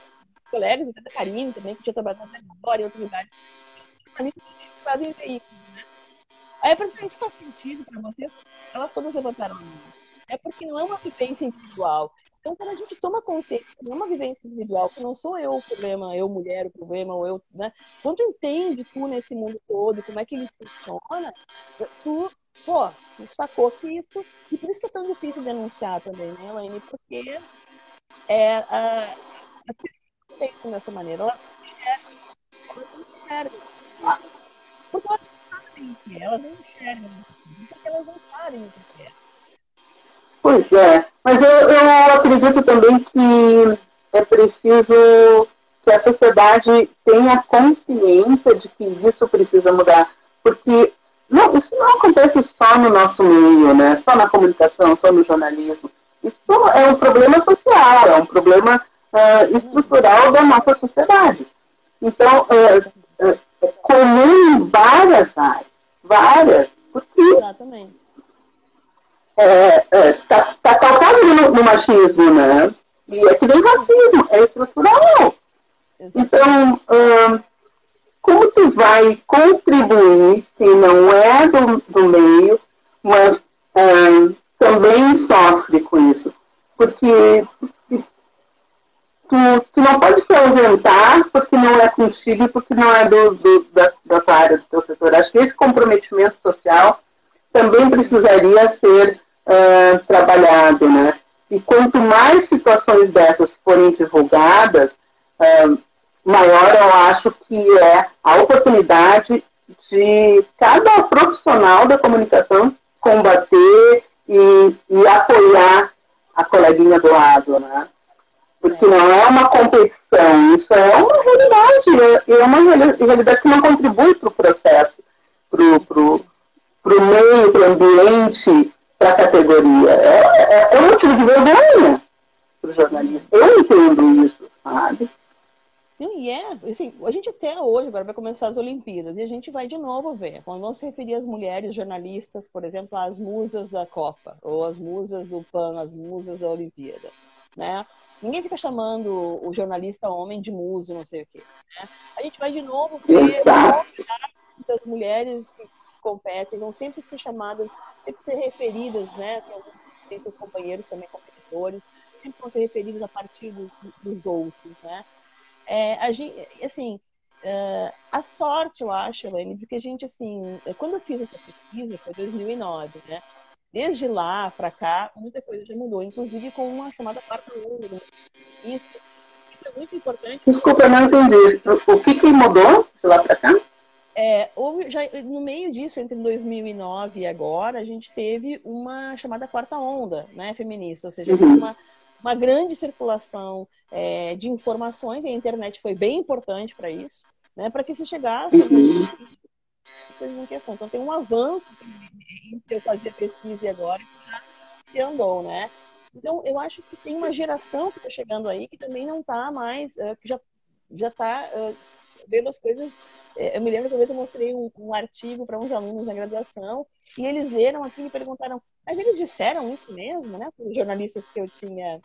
colegas, até da Karine também, que tinha trabalhado na Record e em outros lugares, em veículos, né? Aí eu perguntei, isso faz sentido para vocês? Elas todas levantaram a mão. É porque não é uma vivência individual. Então, quando a gente toma consciência que não é uma vivência individual, que não sou eu o problema, eu mulher o problema, ou eu, né? Quando tu entende tu nesse mundo todo, como é que ele funciona, tu sacou que isso... E por isso que é tão difícil denunciar também, né, Elaine? Porque as pessoas pensam dessa maneira, elas não enxergam. Porque elas não sabem o que é, elas não enxergam, porque elas não sabem o que é. Pois é, mas eu acredito também que é preciso que a sociedade tenha consciência de que isso precisa mudar, porque isso não acontece só no nosso meio, né? Só na comunicação, só no jornalismo. Isso é um problema social, é um problema estrutural da nossa sociedade. Então, é comum em várias áreas, porque... Exatamente. Tá calcado no machismo, né? E é que nem racismo, é estrutural. Então, como tu vai contribuir, quem não é do meio, mas também sofre com isso? Porque tu não pode se ausentar porque não é contigo e porque não é da tua área, do teu setor. Acho que esse comprometimento social também precisaria ser trabalhado, né? E quanto mais situações dessas forem divulgadas, maior eu acho que é a oportunidade de cada profissional da comunicação combater e apoiar a coleguinha do lado, né? Porque não é uma competição, isso é uma realidade, é uma realidade que não contribui para o processo, para o meio, para o ambiente, para a categoria. É um motivo de vergonha para o jornalista. Eu entendo isso, sabe? E assim, a gente até hoje agora vai começar as Olimpíadas e a gente vai de novo ver. Quando vamos se referir às mulheres jornalistas, por exemplo, às musas da Copa, ou às musas do PAN, as musas da Olimpíada, né? Ninguém fica chamando o jornalista homem de muso, não sei o quê. Né? A gente vai de novo ver as mulheres que competem, vão sempre ser chamadas, sempre ser referidas, né? Tem seus companheiros também, competidores, sempre vão ser referidos a partir dos outros, né? A sorte, eu acho, Elaine, porque a gente, assim, quando eu fiz essa pesquisa, foi 2009, né? Desde lá para cá, muita coisa já mudou, inclusive com uma chamada quarta onda. Isso é muito importante. Desculpa, eu não entendi. O que mudou de lá para cá? No meio disso, entre 2009 e agora, a gente teve uma chamada quarta onda, né, feminista, ou seja, uma grande circulação de informações, e a internet foi bem importante para isso, né, para que se chegasse a coisas em questão. Então tem um avanço entre eu fazer pesquisa e agora que se andou, né? Então eu acho que tem uma geração que está chegando aí que também não está mais, que já está vendo as coisas. Eu me lembro que eu mostrei um artigo para uns alunos na graduação e eles leram aquilo e perguntaram: mas eles disseram isso mesmo, né? Os jornalistas que eu tinha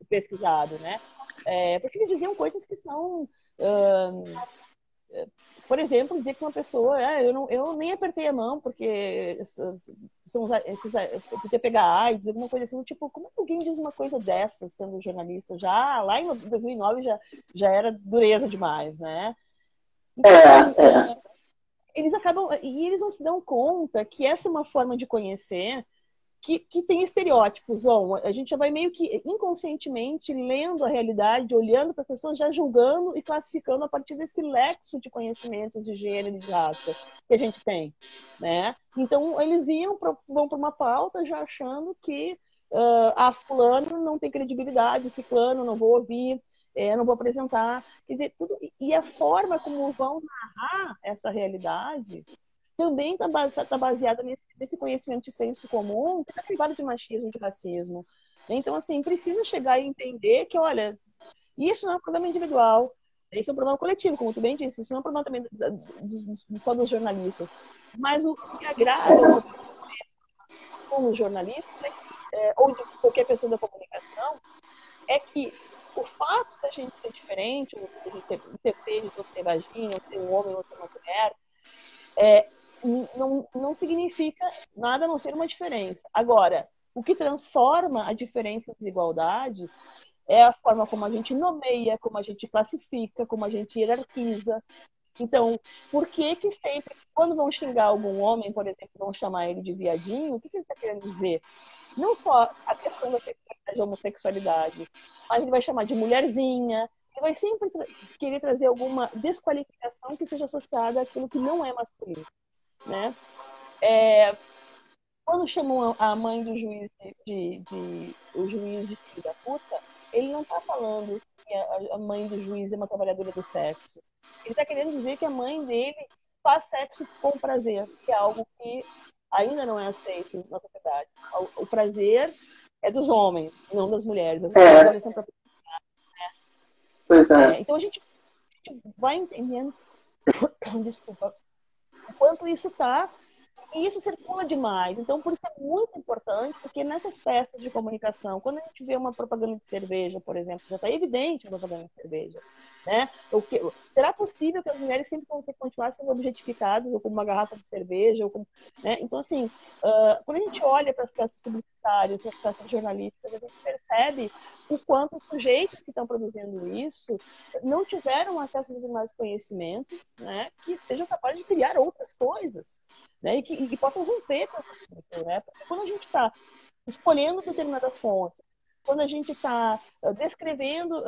pesquisado, né? Porque eles diziam coisas que são... por exemplo, dizer que uma pessoa, eu nem apertei a mão porque podia pegar AIDS, alguma coisa assim, tipo, como é que alguém diz uma coisa dessa sendo jornalista? Já lá em 2009 já era dureza demais, né? Então, eles acabam, e eles não se dão conta que essa é uma forma de conhecer que tem estereótipos. Bom, a gente já vai meio que inconscientemente lendo a realidade, olhando para as pessoas, já julgando e classificando a partir desse lexo de conhecimentos de gênero e de raça que a gente tem, né? Então, eles vão para uma pauta já achando que fulano não tem credibilidade, ciclano não vou ouvir, não vou apresentar. Quer dizer, tudo... E a forma como vão narrar essa realidade também está baseada nesse conhecimento de senso comum, que está privado de machismo, de racismo. Então, assim, precisa chegar e entender que, olha, isso não é um problema individual, isso é um problema coletivo, como tu bem disse, isso não é um problema também só dos jornalistas. Mas o que agrava com os jornalistas, ou de qualquer pessoa da comunicação, é que o fato da gente ser diferente, ou de a gente ter pênis, ou ter vagina, ou ter um homem, ou ter uma mulher, não significa nada a não ser uma diferença. Agora, o que transforma a diferença em desigualdade é a forma como a gente nomeia, como a gente classifica, como a gente hierarquiza. Então, por que sempre, quando vão xingar algum homem, por exemplo, vão chamar ele de viadinho, o que ele está querendo dizer? Não só a questão da homossexualidade, mas ele vai chamar de mulherzinha, ele vai sempre querer trazer alguma desqualificação que seja associada àquilo que não é masculino, né? Quando chamam a mãe do juiz o juiz de filho da puta, ele não está falando que a mãe do juiz é uma trabalhadora do sexo. Ele está querendo dizer que a mãe dele faz sexo com prazer, que é algo que ainda não é aceito na sociedade. O prazer é dos homens, não das mulheres. As mulheres são né? Então a gente vai entendendo desculpa, o quanto isso está, e isso circula demais. Então, por isso é muito importante, porque nessas peças de comunicação, quando a gente vê uma propaganda de cerveja, por exemplo, já está evidente a propaganda de cerveja, né? Será possível que as mulheres sempre vão continuar sendo objetificadas, ou como uma garrafa de cerveja, ou como, né? Então, assim, quando a gente olha para as peças publicitárias, para as peças jornalísticas, a gente percebe o quanto os sujeitos que estão produzindo isso não tiveram acesso a determinados conhecimentos, né? Que estejam capazes de criar outras coisas, né? E que possam romper com essa estrutura, né? Porque quando a gente está escolhendo determinadas fontes, quando a gente está descrevendo,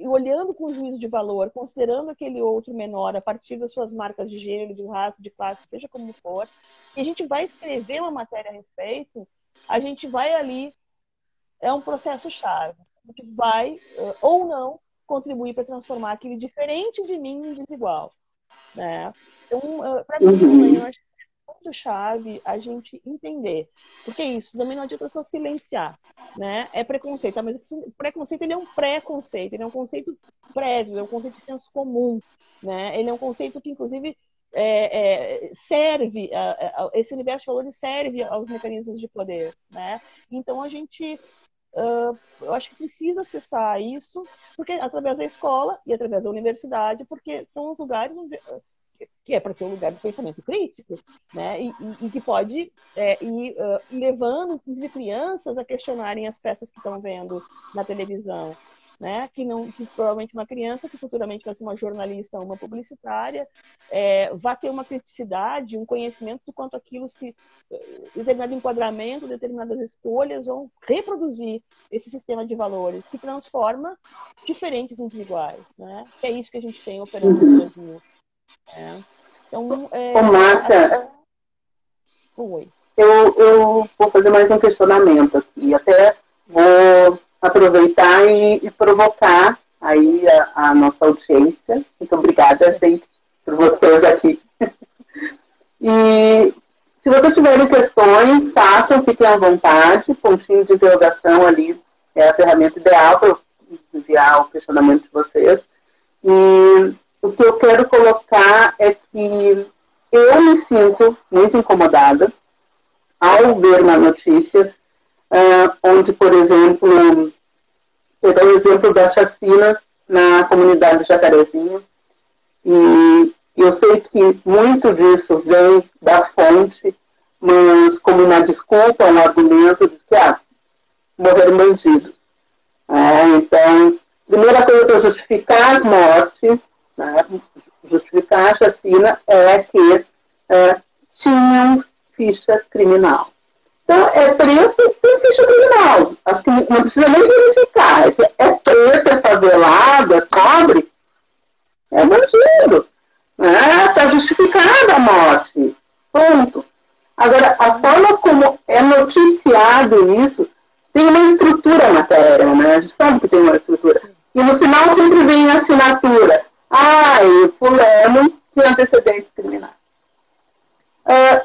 olhando com juízo de valor, considerando aquele outro menor a partir das suas marcas de gênero, de raça, de classe, seja como for, e a gente vai escrever uma matéria a respeito, a gente vai ali, é um processo-chave. A gente vai, ou não, contribuir para transformar aquele diferente de mim em desigual, né? Então, para mim, eu acho que é muito chave a gente entender. Porque isso também não adianta só silenciar, né? É preconceito. Tá? Mas o preconceito, ele é um pré-conceito, ele é um conceito prévio, é um conceito de senso comum, né? Ele é um conceito que, inclusive, serve, esse universo de valores serve aos mecanismos de poder, né? Então, a gente... eu acho que precisa acessar isso, porque através da escola e através da universidade, porque são os lugares onde, que é para ser um lugar de pensamento crítico, né? E que pode ir levando, inclusive, crianças a questionarem as peças que estão vendo na televisão, né? Que provavelmente uma criança que futuramente vai ser uma jornalista ou uma publicitária vai ter uma criticidade, um conhecimento do quanto aquilo determinado enquadramento, determinadas escolhas vão reproduzir esse sistema de valores que transforma diferentes em desiguais, né? Que é isso que a gente tem operando no Brasil. Então, Márcia, Oi. eu vou fazer mais um questionamento aqui, até vou aproveitar e provocar aí a nossa audiência. Muito obrigada, gente, por vocês aqui. E se vocês tiverem questões, façam, fiquem à vontade. Pontinho de interrogação ali é a ferramenta ideal para enviar o questionamento de vocês. E o que eu quero colocar é que eu me sinto muito incomodada ao ver uma notícia onde, por exemplo, eu dou o exemplo da chacina na comunidade de Jacarezinho, e eu sei que muito disso vem da fonte, mas como uma desculpa, um argumento de que morreram bandidos. Então, primeira coisa para justificar as mortes, né, justificar a chacina, é que tinham ficha criminal. Então, é preto, tem ficha criminal. Acho que não precisa nem verificar. Se é preto, é favelado, é pobre, é bandido. Está justificada a morte. Ponto. Agora, a forma como é noticiado isso, tem uma estrutura matéria, né? A gente sabe que tem uma estrutura. E no final sempre vem a assinatura. Fulano tem antecedentes criminais.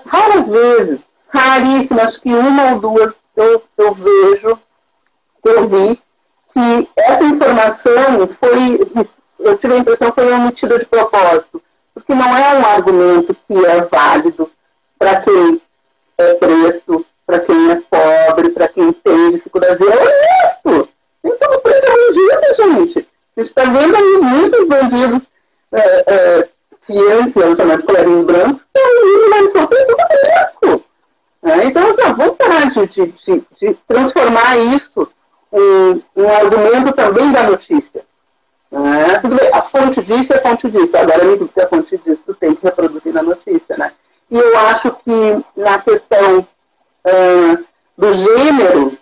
Raras vezes, raríssimas, acho que uma ou duas eu vi que essa informação eu tive a impressão que foi omitida de propósito, porque não é um argumento que é válido para quem é preto, para quem é pobre, para quem tem dificuldade. É honesto! Então, preto é bandido, gente. A gente está vendo aí muitos bandidos fiéis, chamado de colarinho branco, que mas só tem tudo branco. Então, assim, vamos parar de transformar isso em um argumento também da notícia. Tudo bem, a fonte disso é a fonte disso. Agora, nem tudo que a fonte disso tu tem que reproduzir na notícia, né? E eu acho que na questão do gênero,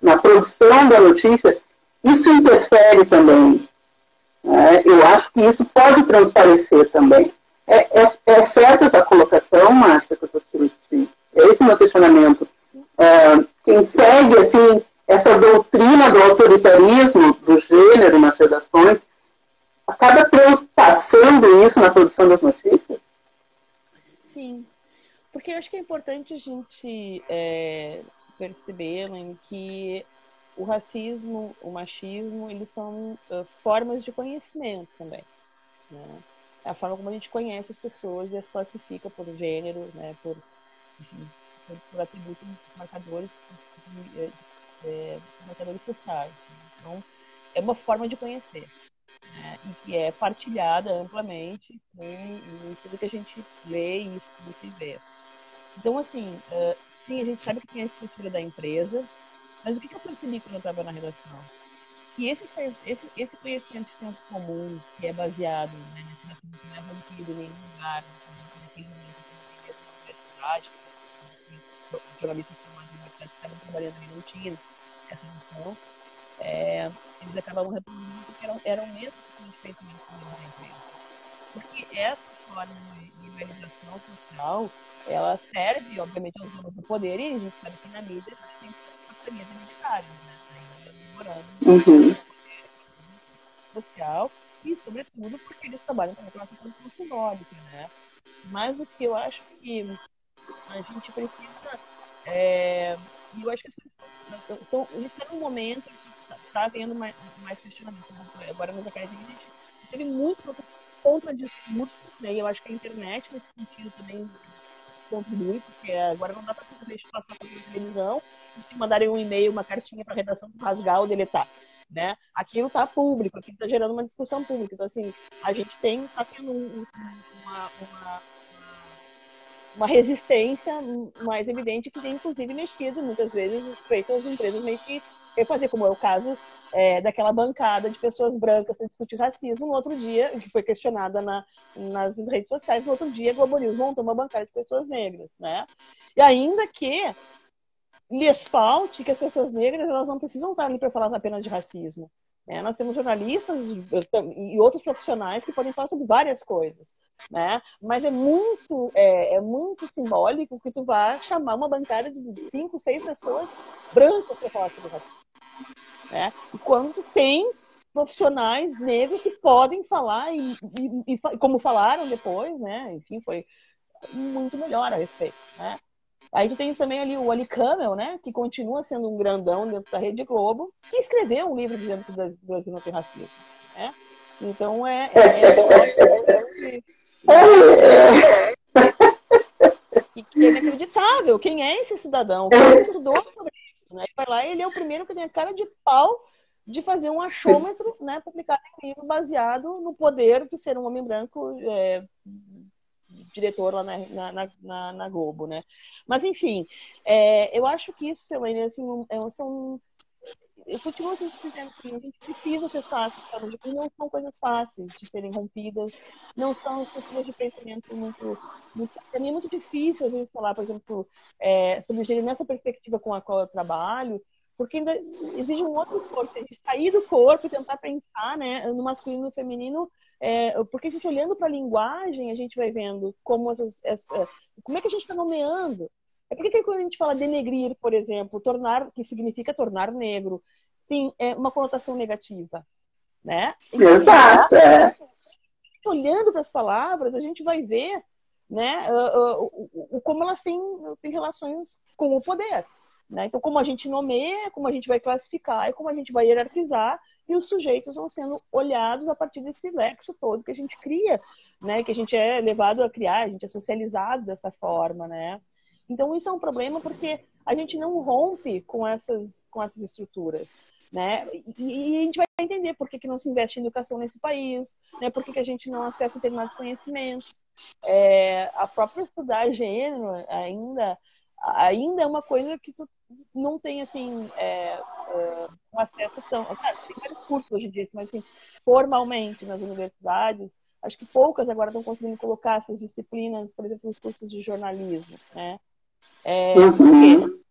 na produção da notícia, isso interfere também. Eu acho que isso pode transparecer também. É certa essa colocação, Márcia, que eu estou te esse é o meu questionamento. Quem segue assim, essa doutrina do autoritarismo, do gênero nas redações, acaba transpassando isso na produção das notícias? Sim, porque eu acho que é importante a gente perceber que o racismo, o machismo, eles são formas de conhecimento também, né? É a forma como a gente conhece as pessoas e as classifica por gênero, né, por atributos marcadores sociais. Então, é uma forma de conhecer, né, e que é partilhada amplamente em tudo que a gente vê e escuta e vê. Então, assim, sim, a gente sabe que tem a estrutura da empresa, mas o que eu percebi quando eu estava na redação? Que esse conhecimento de senso comum, que é baseado, né, nesse que não é rompido em nenhum lugar, naquele momento da universidade, os jornalistas formados na universidade que estavam trabalhando ali não tinham essa noção, eles acabavam reproduzindo porque eram mesmo de pensamento da empresa. Porque essa forma de organização social, ela serve, obviamente, aos donos do poder, e a gente sabe que na mídia tem parcerias identitárias, né? Demorando social, e sobretudo porque eles trabalham com a relação simbólica, né? Mas o que eu acho que a gente precisa e eu acho que então, a gente está num momento que está havendo mais questionamento. Agora nos academias a gente teve muito contra-discurso, né? E eu acho que a internet nesse sentido também contribui, porque agora não dá para simplesmente passar por televisão e te mandarem um e-mail, uma cartinha para a redação rasgar ou deletar, né? Aquilo está público, aquilo está gerando uma discussão pública. Então, assim, a gente está tendo uma resistência mais evidente que tem, inclusive, mexido, muitas vezes, feito as empresas meio que fazer, como é o caso daquela bancada de pessoas brancas para discutir racismo, no outro dia, que foi questionada nas redes sociais, no outro dia, a Globo News montou uma bancada de pessoas negras, né? E ainda que lhes falte que as pessoas negras, elas não precisam estar ali para falar apenas de racismo. né? Nós temos jornalistas e outros profissionais que podem falar sobre várias coisas, né? Mas é muito simbólico que tu vá chamar uma bancada de 5, 6 pessoas brancas para falar sobre racismo, né? E quando tu tens profissionais negros que podem falar e como falaram depois, né? Enfim, foi muito melhor a respeito, né? Aí tu tem também ali o Ali Camel, né? Que continua sendo um grandão dentro da Rede Globo, que escreveu um livro dizendo que o Brasil não tem racismo, né? Então e que é inacreditável. Quem é esse cidadão? Quem estudou sobre isso, né? Vai lá e ele é o primeiro que tem a cara de pau de fazer um achômetro, né? Publicado em livro baseado no poder de ser um homem branco diretor lá na Globo, né? Mas, enfim, eu acho que isso, Elaine, assim, eu continuo assim, dizendo que a gente precisa acessar essas formas de não são coisas fáceis de serem rompidas, não são estruturas de pensamento muito... Para mim é muito difícil, às vezes, falar, por exemplo, sobre gênero nessa perspectiva com a qual eu trabalho, porque ainda exige um outro esforço, a gente sair do corpo e tentar pensar, né, no masculino e no feminino, porque a gente olhando para a linguagem, a gente vai vendo como como é que a gente está nomeando. Por que quando a gente fala denegrir, por exemplo, que significa tornar negro, tem uma conotação negativa, né? Então, exato. Olhando para as palavras, a gente vai ver, né, como elas têm relações com o poder. Né? Então, como a gente nomeia, como a gente vai classificar e como a gente vai hierarquizar, e os sujeitos vão sendo olhados a partir desse lexo todo que a gente cria, né? Que a gente é levado a criar, a gente é socializado dessa forma, né? Então, isso é um problema porque a gente não rompe com essas estruturas, né? E a gente vai entender por que não se investe em educação nesse país, né? Por que a gente não acessa determinados conhecimentos. A própria estudar gênero ainda é uma coisa que tu não tem, assim, um acesso tão... Claro, tem vários cursos hoje em dia, mas, assim, formalmente nas universidades, acho que poucas agora estão conseguindo colocar essas disciplinas, por exemplo, nos cursos de jornalismo, né? Porque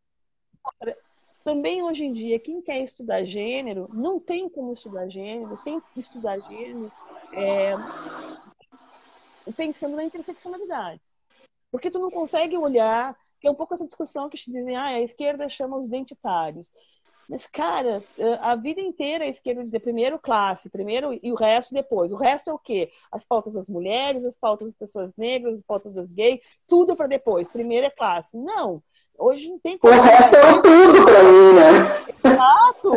também, hoje em dia, quem quer estudar gênero, não tem como estudar gênero, sem estudar gênero, pensando na interseccionalidade. Porque tu não consegue olhar... Que é um pouco essa discussão que te dizem, a esquerda chama os identitários. Mas, cara, a vida inteira a esquerda dizer primeiro classe, primeiro e o resto depois. O resto é o quê? As pautas das mulheres, as pautas das pessoas negras, as pautas das gays, tudo é para depois. Primeiro é classe. Não. Hoje não tem como. O resto é tudo para mim, né? Exato.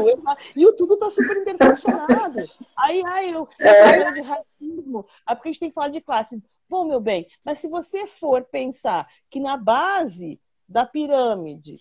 E o tudo está super interseccionado. Aí eu falo de racismo, porque a gente tem que falar de classe. Bom, meu bem, mas se você for pensar que na base da pirâmide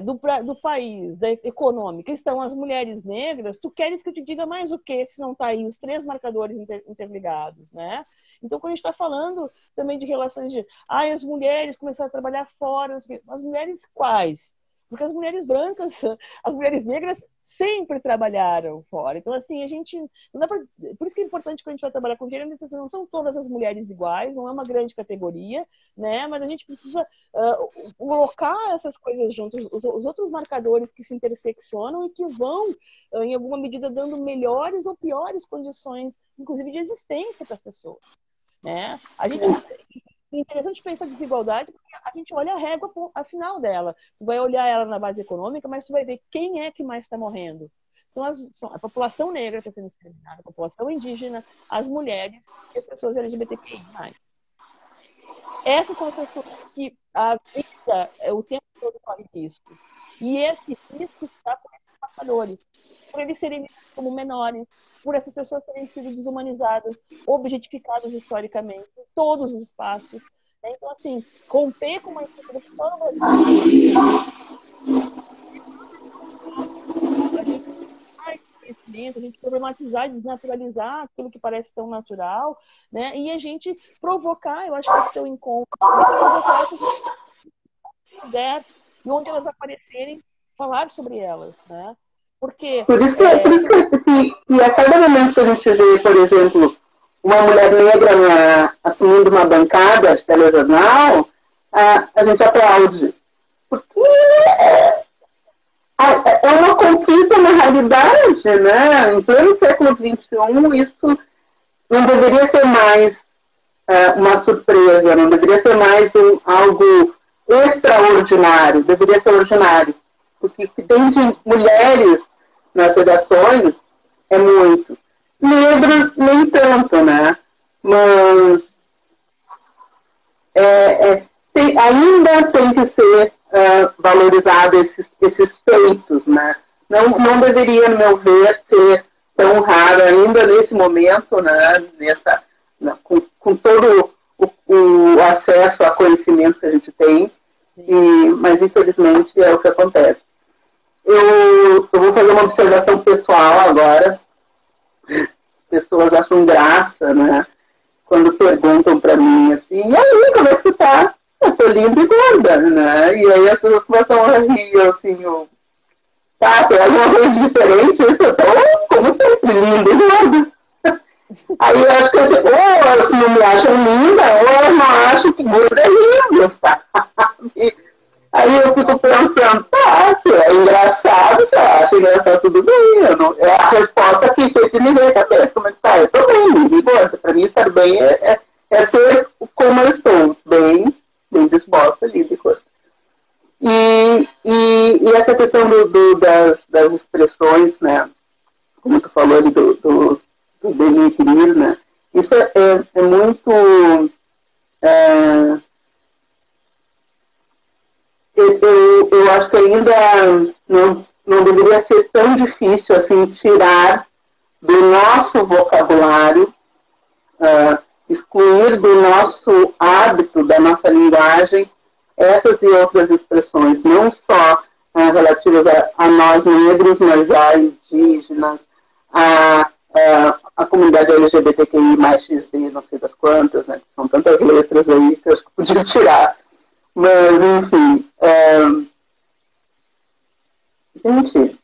do país, da econômica, estão as mulheres negras, tu queres que eu te diga mais o quê, se não está aí os 3 marcadores interligados, né? Então, quando a gente está falando também de relações de as mulheres começaram a trabalhar fora, as mulheres quais? Porque as mulheres brancas, as mulheres negras sempre trabalharam fora. Então, assim, a gente... Não dá pra... Por isso que é importante quando a gente vai trabalhar com gênero, não são todas as mulheres iguais, não é uma grande categoria, né? Mas a gente precisa colocar essas coisas juntas, os outros marcadores que se interseccionam e que vão, em alguma medida, dando melhores ou piores condições, inclusive de existência para as pessoas, né? A gente... É interessante pensar a desigualdade porque a gente olha a régua a final dela. Tu vai olhar ela na base econômica, mas tu vai ver quem é que mais está morrendo. São a população negra que está sendo discriminada, a população indígena, as mulheres e as pessoas LGBTQI+. Essas são as pessoas que a vida, o tempo todo corre risco. E esse risco está por esses marcadores, por eles serem vistos como menores, por essas pessoas terem sido desumanizadas, objetificadas historicamente, em todos os espaços. Então, assim, romper com uma estrutura que só no Brasil, a gente problematizar, desnaturalizar aquilo que parece tão natural, né? E a gente provocar, eu acho que esse teu encontro, provocar essas mulheres, e onde elas aparecerem, falar sobre elas, né? Porque... Por isso que a cada momento que a gente vê, por exemplo, uma mulher negra assumindo uma bancada de telejornal, a gente aplaude. Porque É uma conquista na realidade, né? Em pleno século XXI, isso não deveria ser mais uma surpresa, não deveria ser mais algo extraordinário, deveria ser ordinário. Porque o que tem de mulheres nas redações é muito. Negros, nem tanto, né? Mas ainda tem que ser valorizado esses feitos, né? Não deveria, no meu ver, ser tão raro ainda nesse momento, né? Com todo o acesso a conhecimento que a gente tem, mas infelizmente é o que acontece. Eu vou fazer uma observação pessoal agora. As pessoas acham graça, né? Quando perguntam para mim assim, e aí, como é que você tá? Eu tô linda e gorda, né? E aí as pessoas começam a rir, assim, tá, tem alguma coisa diferente? Isso, eu tô, como sempre, linda e gorda. Aí eu acho que assim, ou elas não me acham linda, ou elas não acham que gorda é linda, sabe? Aí eu fico pensando, tá, se é engraçado, se eu acho engraçado, tudo bem. É a resposta que sempre me vem à cabeça, como é que tá? Eu tô bem, linda e gorda. Pra mim estar bem é ser como eu estou, bem disposta, linda e gorda. E essa questão das expressões, né? Como tu falou ali do denigrir, né? Isso é muito... Eu acho que ainda não deveria ser tão difícil assim tirar do nosso vocabulário, excluir do nosso hábito, da nossa linguagem, essas e outras expressões, não só relativas a nós negros, mas a indígenas, a comunidade LGBTQI mais XZ, não sei das quantas, né? São tantas letras aí que eu acho que podia tirar. Mas, enfim, gente,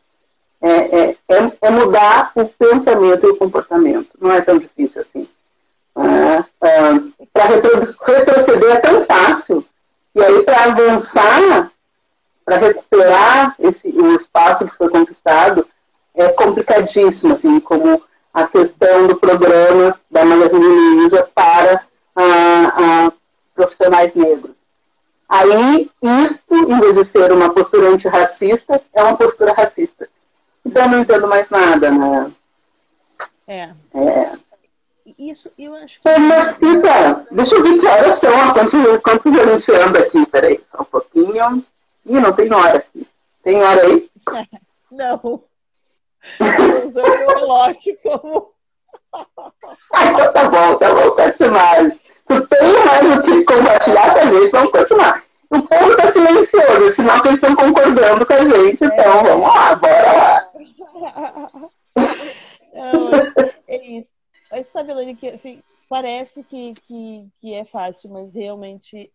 é mudar o pensamento e o comportamento. Não é tão difícil assim. Para retroceder é tão fácil. E aí, para avançar, para recuperar o espaço que foi conquistado, é complicadíssimo, assim, como a questão do programa da Magazine Luiza para profissionais negros. Aí, isto, em vez de ser uma postura antirracista, é uma postura racista. Então, eu não entendo mais nada, né? Isso, eu acho que... Mas, Cida, deixa eu ver que horas são. Quantos a gente anda aqui? Peraí, só um pouquinho. Ih, não tem hora aqui. Tem hora aí? Não. Eu usei o relógio como... Então tá bom, continua. Se tem mais o que compartilhar com a gente, vamos continuar. O povo está silencioso, sinal que eles estão concordando com a gente, então vamos lá, bora lá. Não, é isso. Mas sabe, Elaine, que assim, parece que é fácil, mas realmente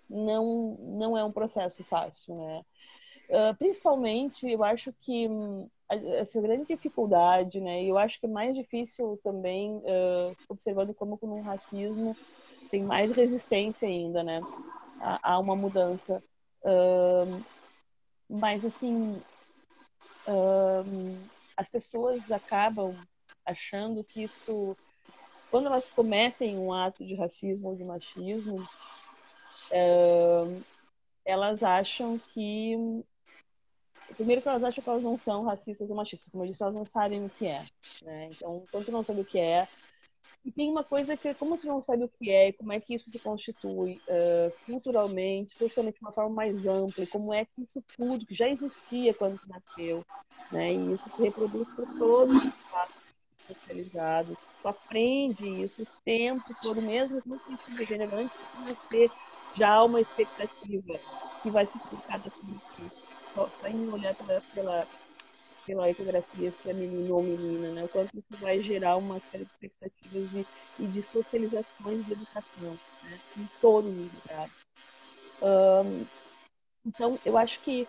não é um processo fácil, né? Principalmente, eu acho que essa grande dificuldade, né? Eu acho que é mais difícil também, observando como no racismo tem mais resistência ainda, né? A uma mudança. Mas, assim, as pessoas acabam achando que isso... Quando elas cometem um ato de racismo ou de machismo, elas acham que... Primeiro que elas acham que elas não são racistas ou machistas. Como eu disse, elas não sabem o que é, né? Então, quando tu não sabe o que é... E tem uma coisa que, como tu não sabe o que é, como é que isso se constitui culturalmente, socialmente, de uma forma mais ampla, e como é que isso tudo, que já existia quando tu nasceu, né? E isso se reproduz por todos os espaços socializados. Tu aprende isso o tempo todo, mesmo que não esteja antes de nascer, já há uma expectativa que vai ser colocada sobre ti. Só em olhar pela ecografia, se é menino ou menina, né? O quanto isso vai gerar uma série de expectativas e de socializações de educação, né? Em todos os lugares. Então, eu acho que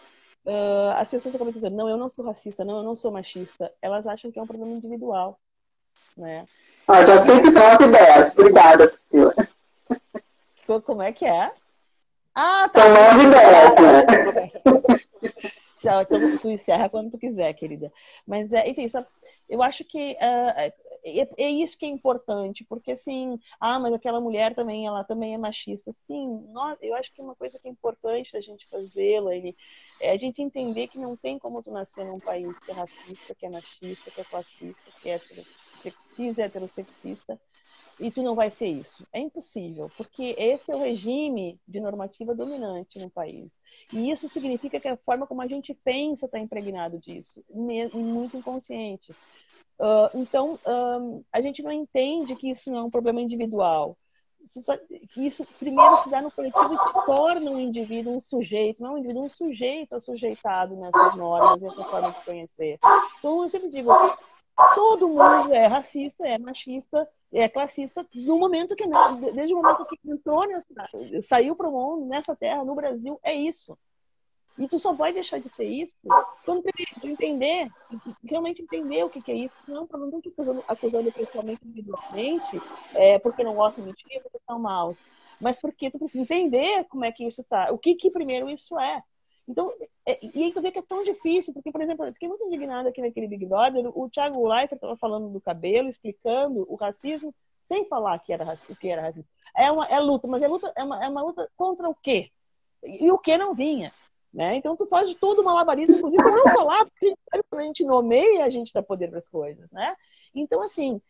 as pessoas acabam dizendo, não, eu não sou racista, não, eu não sou machista. Elas acham que é um problema individual, né? Já sei que são 9h10. Obrigada, Priscila. Como é que é? Ah, tá. São 9h10, né? Então, tu encerra quando tu quiser, querida. Mas, enfim, eu acho que é isso que é importante, porque assim, mas aquela mulher também, ela também é machista. Sim, eu acho que uma coisa que é importante a gente fazer, Laine, é a gente entender que não tem como tu nascer num país que é racista, que é machista, que é classista, que é heterossexista, e tu não vai ser isso. É impossível, porque esse é o regime de normativa dominante no país. E isso significa que a forma como a gente pensa está impregnado disso, e muito inconsciente. Então, a gente não entende que isso não é um problema individual. Isso primeiro se dá no coletivo e te torna um indivíduo, um sujeito, não um indivíduo, um sujeito assujeitado nessas normas, essa forma de conhecer. Então, eu sempre digo, todo mundo é racista, é machista, é classista, no momento que desde o momento que entrou saiu para o mundo, nessa terra, no Brasil, é isso. E tu só vai deixar de ser isso quando tu entender, realmente entender o que é isso. Não estou te acusando pessoalmente, individualmente, porque não gosto de mentir, porque são maus. Mas porque tu precisa entender como é que isso tá. O que primeiro isso é. Então, e aí tu vê que é tão difícil, porque, por exemplo, eu fiquei muito indignada aqui naquele Big Brother, o Thiago Leifert estava falando do cabelo, explicando o racismo, sem falar que o que era racismo. É luta, mas é uma luta contra o quê? E o que não vinha. Né? Então tu faz de todo malabarismo, inclusive para não falar, porque a gente nomeia, a gente dá poder para as coisas, né? Então assim,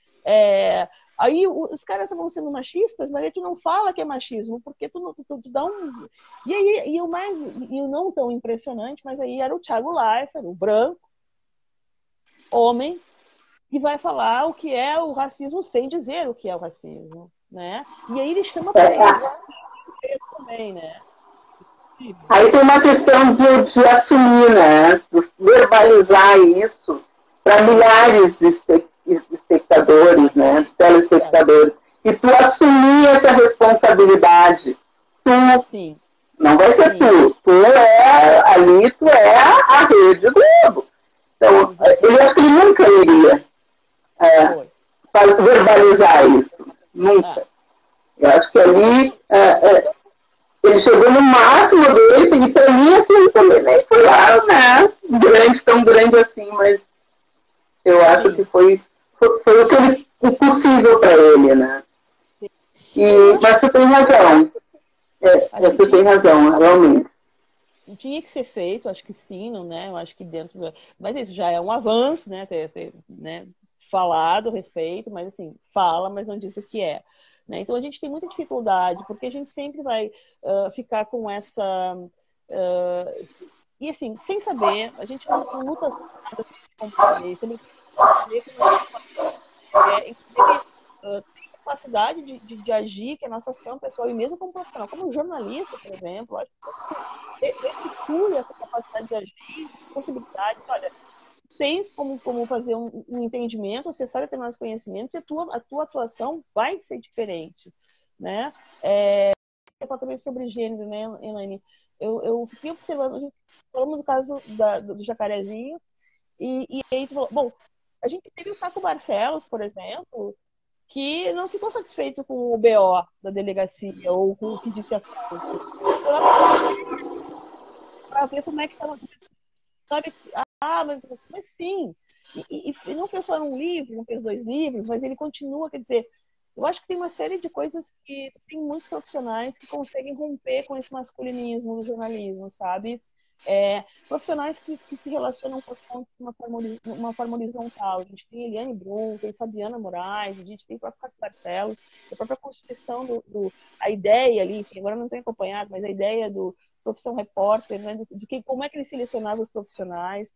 aí os caras vão sendo machistas, mas aí tu não fala que é machismo, porque tu dá um... E o não tão impressionante, mas aí era o Thiago Leifert, o branco, homem, que vai falar o que é o racismo sem dizer o que é o racismo, né? E aí ele chama para ele também, né? Aí tem uma questão de assumir, né? De verbalizar isso para milhares de espectadores, né? De telespectadores. E tu assumir essa responsabilidade. Sim. Não vai ser tu. Tu é a Rede Globo. Então, ele nunca iria verbalizar isso. Nunca. Eu acho que ali ele chegou no máximo dele, e para mim aquilo também nem foi lá, né? Tão grande assim, mas eu acho que foi o possível para ele, né? Mas você tem razão. Você tem razão, realmente. Tinha que ser feito, acho que sim, não, né? Eu acho que dentro. Mas isso já é um avanço, né? Ter né? Falado a respeito, mas assim, fala, mas não diz o que é. Né? Então a gente tem muita dificuldade, porque a gente sempre vai ficar com essa. E assim, sem saber, a gente não luta sobre tem capacidade de agir, que é a nossa ação pessoal, e mesmo como profissional, como jornalista, por exemplo, acho que restitui essa capacidade de agir, possibilidades, olha, tens como fazer um entendimento, acessar determinados conhecimentos, e a tua atuação vai ser diferente, né? Eu falo também sobre gênero, né, Elaine? Eu fiquei observando, a gente falamos do caso do jacarezinho, e aí tu falou, bom, a gente teve o Caco Barcelos, por exemplo, que não ficou satisfeito com o BO da delegacia, ou com o que disse a causa. Para ver como é que estava, sabe? Mas sim. E não fez só um livro, não fez 2 livros, mas ele continua, quer dizer, eu acho que tem uma série de coisas que tem muitos profissionais que conseguem romper com esse masculinismo no jornalismo, sabe? Profissionais que se relacionam com as fontes de uma forma horizontal. A gente tem Eliane Brum, tem Fabiana Moraes, a gente tem o próprio Caco Barcelos, a própria constituição a ideia ali, que agora não tenho acompanhado, mas a ideia do profissão repórter, né, como é que ele selecionava os profissionais,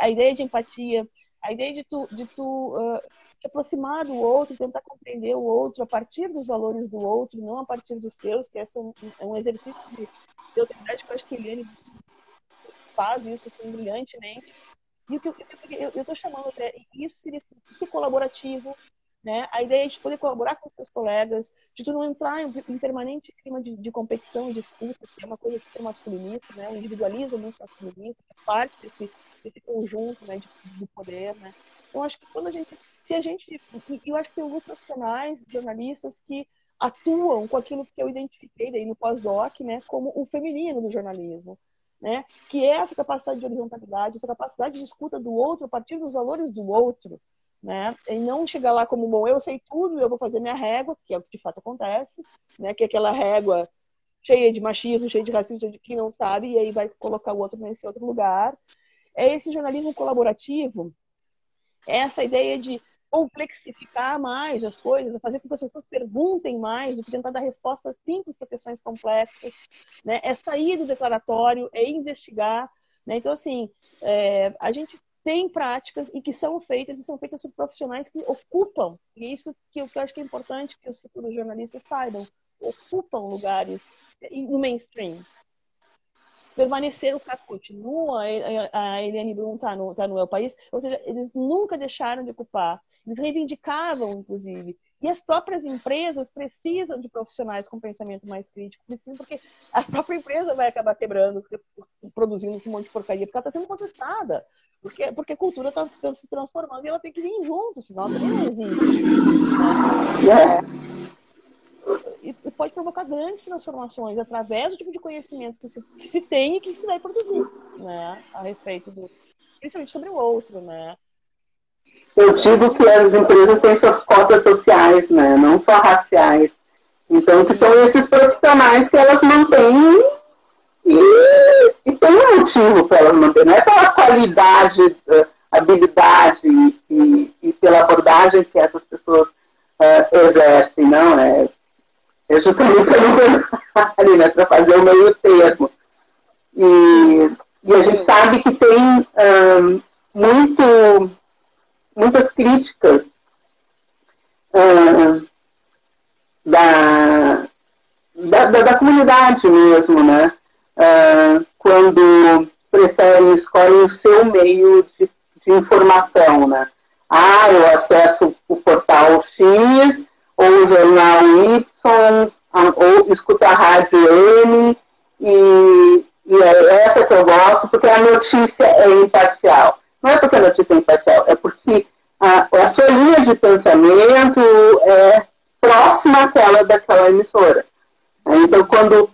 a ideia de empatia, a ideia de tu te aproximar do outro, tentar compreender o outro a partir dos valores do outro, não a partir dos teus, que esse é um exercício de autoridade que eu acho que a Eliane faz isso assim, brilhantemente. E o que eu estou chamando isso seria ser colaborativo, né? A ideia de poder colaborar com os seus colegas, de tu não entrar em permanente clima de competição e disputa, que é uma coisa super masculinista, né? O individualismo muito masculinista, que é parte desse conjunto, né, de poder, né? Então, acho que eu acho que tem alguns profissionais, jornalistas, que atuam com aquilo que eu identifiquei daí no pós-doc, né, como o feminino do jornalismo. né? Que é essa capacidade de horizontalidade, essa capacidade de escuta do outro a partir dos valores do outro, né? E não chegar lá como, bom, eu sei tudo, eu vou fazer minha régua, que é o que de fato acontece, né? Que é aquela régua cheia de machismo, cheia de racismo, cheia de quem não sabe, e aí vai colocar o outro nesse outro lugar. É esse jornalismo colaborativo, é essa ideia de complexificar mais as coisas, fazer com que as pessoas perguntem mais, do que tentar dar respostas simples para questões complexas, né? É sair do declaratório, é investigar, né? Então, assim, a gente tem práticas e que são feitas, e são feitas por profissionais que ocupam, e é isso que eu acho que é importante que os futuros jornalistas saibam, ocupam lugares no mainstream. Permanecer o CAC continua, a Eliane Brum está no El País, ou seja, eles nunca deixaram de ocupar, eles reivindicavam, inclusive, e as próprias empresas precisam de profissionais com pensamento mais crítico, precisam, porque a própria empresa vai acabar quebrando, produzindo esse monte de porcaria, porque ela está sendo contestada, porque a cultura está se transformando e ela tem que vir junto, senão ela também não existe. E pode provocar grandes transformações através do tipo de conhecimento que se tem e que se vai produzir, né? A respeito principalmente sobre o outro, né? Eu digo que as empresas têm suas cotas sociais, né? Não só raciais. Então, que são esses profissionais que elas mantêm e tem um motivo para elas manterem. Não é pela qualidade, habilidade e pela abordagem que essas pessoas exercem, não é? Eu justamente perguntei, né, para fazer o meio termo. E a gente sabe que tem muitas críticas da comunidade mesmo, né? Quando escolhem o seu meio de informação, né? Eu acesso o portal X, ou o jornal Y, ou escuto a rádio M, e é essa que eu gosto, porque a notícia é imparcial. Não é porque a notícia é imparcial, é porque a sua linha de pensamento é próxima àquela daquela emissora. Então, quando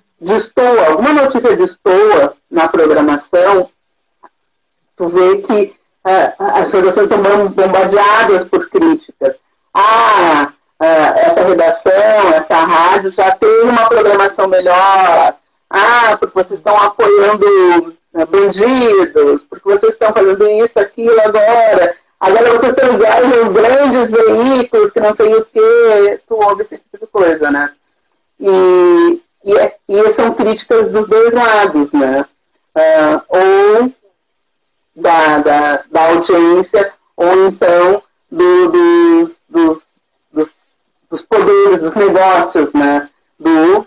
alguma notícia destoa na programação, tu vê que as redações são bombardeadas por críticas. Essa redação, essa rádio já tem uma programação melhor. Porque vocês estão apoiando bandidos, porque vocês estão fazendo isso, aquilo agora. Agora vocês estão iguais aos grandes veículos, que não sei o quê. Tu ouve esse tipo de coisa, né? E são críticas dos dois lados, né? Ou da audiência, ou então dos poderes, dos negócios, né? Do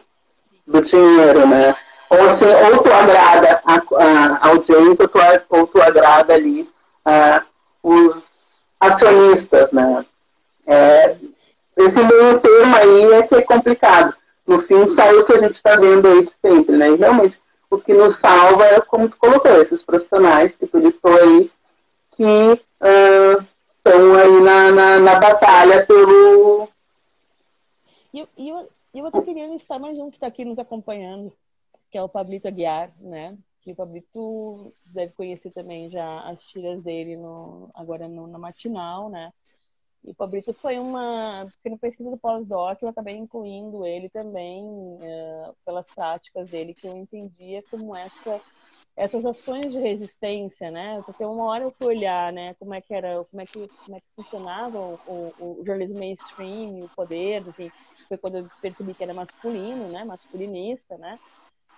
dinheiro, né? Ou assim, ou tu agrada a audiência, ou tu agrada ali os acionistas, né? Esse meio termo aí é que é complicado. No fim, sai o que a gente está vendo aí de sempre, né? E realmente, o que nos salva é, como tu colocou, esses profissionais que tu listou aí, que estão aí na batalha pelo... Eu até queria listar mais um que está aqui nos acompanhando, que é o Pablito Aguiar, né? Que o Pablito deve conhecer também já as tiras dele agora na Matinal, né? E o Pablito foi porque no pesquisa do pós-doc eu acabei incluindo ele também pelas práticas dele, que eu entendia como essas ações de resistência, né? Porque uma hora eu fui olhar, né, como é que funcionava o jornalismo mainstream, o poder, enfim, foi quando eu percebi que era masculino, né, masculinista, né?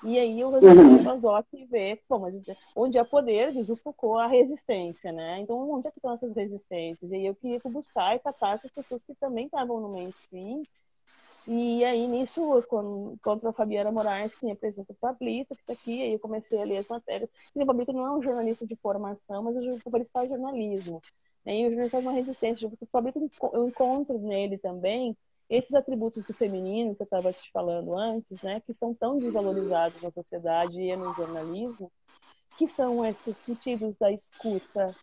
E aí eu resolvi o pós-doc e ver, mas onde há poder, diz o Foucault, a resistência, né? Então, onde é que estão essas resistências? E aí eu queria buscar e catar essas pessoas que também estavam no mainstream. E aí, nisso, contra a Fabiana Moraes, que me apresenta o Pablito, que está aqui, aí eu comecei a ler as matérias. E o Pablito não é um jornalista de formação, mas o Pablito faz jornalismo. E o jornalismo faz uma resistência, porque o Pablito, eu encontro nele também esses atributos do feminino que eu estava te falando antes, né, que são tão desvalorizados na sociedade e no jornalismo, que são esses sentidos da escuta,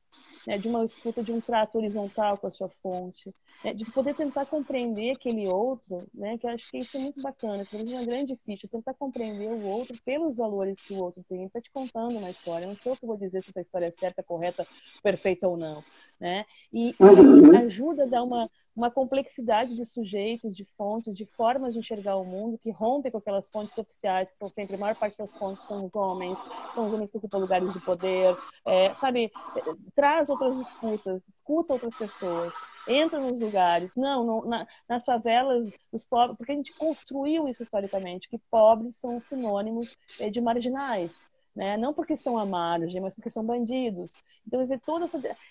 né, de uma escuta, de um trato horizontal com a sua fonte, né, de poder tentar compreender aquele outro, né, que eu acho que isso é muito bacana, que é uma grande ficha, tentar compreender o outro pelos valores que o outro tem. Ele está te contando uma história, eu não sou eu que vou dizer se essa história é certa, correta, perfeita ou não, né, e ajuda a dar uma complexidade de sujeitos, de fontes, de formas de enxergar o mundo, que rompem com aquelas fontes oficiais, que são sempre, a maior parte das fontes são os homens que ocupam lugares de poder, sabe, traz outras escutas, escuta outras pessoas, entra nos lugares, nas favelas, os pobres, porque a gente construiu isso historicamente, que pobres são sinônimos de marginais, né? Não porque estão à margem, mas porque são bandidos. Então, quer dizer, toda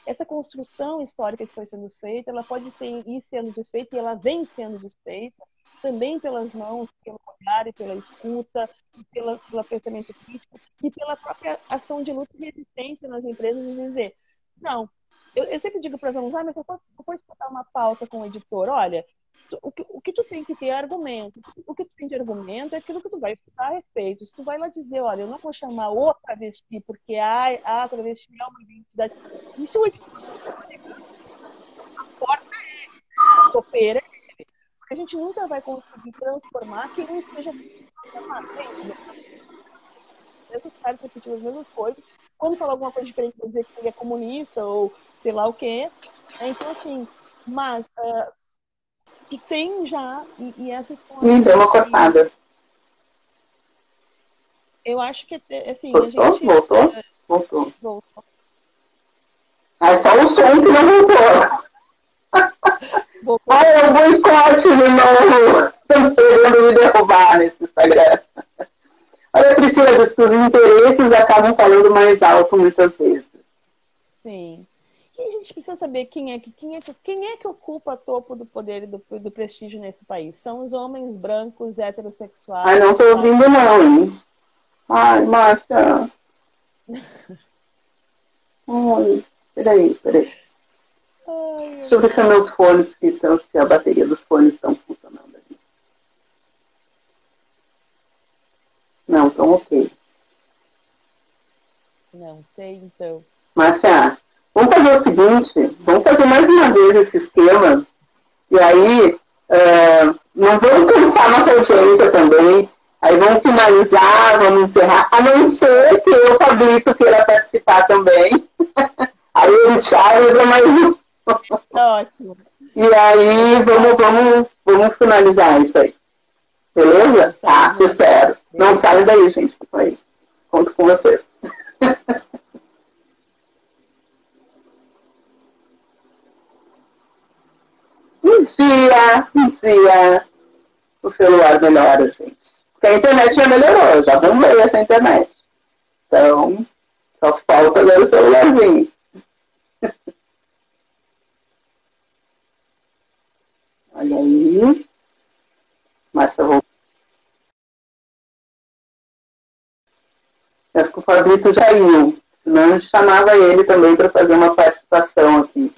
essa construção histórica que foi sendo feita, ela pode ir sendo desfeita, e ela vem sendo desfeita também pelas mãos, pelo olhar e pela escuta, pelo pensamento crítico e pela própria ação de luta e resistência nas empresas, de dizer, não, eu sempre digo para os alunos, mas se eu for disputar uma pauta com o editor, olha, o que tu tem que ter é argumento. O que tu tem de argumento é aquilo que tu vai estudar a respeito. Se tu vai lá dizer, olha, eu não vou chamar o travesti porque a travesti é uma identidade. Isso o editor a porta é ele, a topeira é ele. Porque a gente nunca vai conseguir transformar quem não esteja transformado. Mesmos caras repetindo as mesmas coisas. Quando falar alguma coisa diferente, vai dizer que ele é comunista ou sei lá o quê. Então, assim, mas que tem já, e essas são as deu uma cortada. Eu acho que, assim, voltou, a gente... Voltou. É só o som que não voltou. Olha, o boicote de novo. Estão querendo me derrubar nesse Instagram. Olha, Priscila, diz que os interesses acabam falando mais alto muitas vezes. Sim. E a gente precisa saber quem é que ocupa topo do poder e do prestígio nesse país. São os homens brancos, heterossexuais. Ai, não tô ouvindo não, hein? Ai, Márcia. Ai, peraí. Ai, deixa eu ver se meus fones, se a bateria dos fones estão funcionando aqui. Não, estão ok. Não sei, então. Márcia, vamos fazer o seguinte, vamos fazer mais uma vez esse esquema, e aí não vamos cansar nossa audiência também, aí vamos finalizar, vamos encerrar, a não ser que o Pablito queira participar também. Aí o Thiago dá mais um. Ótimo. E aí vamos finalizar isso aí. Beleza? Tá, te espero. Não saia daí, gente. Aí. Conto com vocês. Um dia o celular melhora, gente. Porque a internet já melhorou, já bombei essa internet. Então, só falta agora o celularzinho. Olha aí. Márcia voltou. Acho que o Fabrício já ia. Senão a gente chamava ele também para fazer uma participação aqui.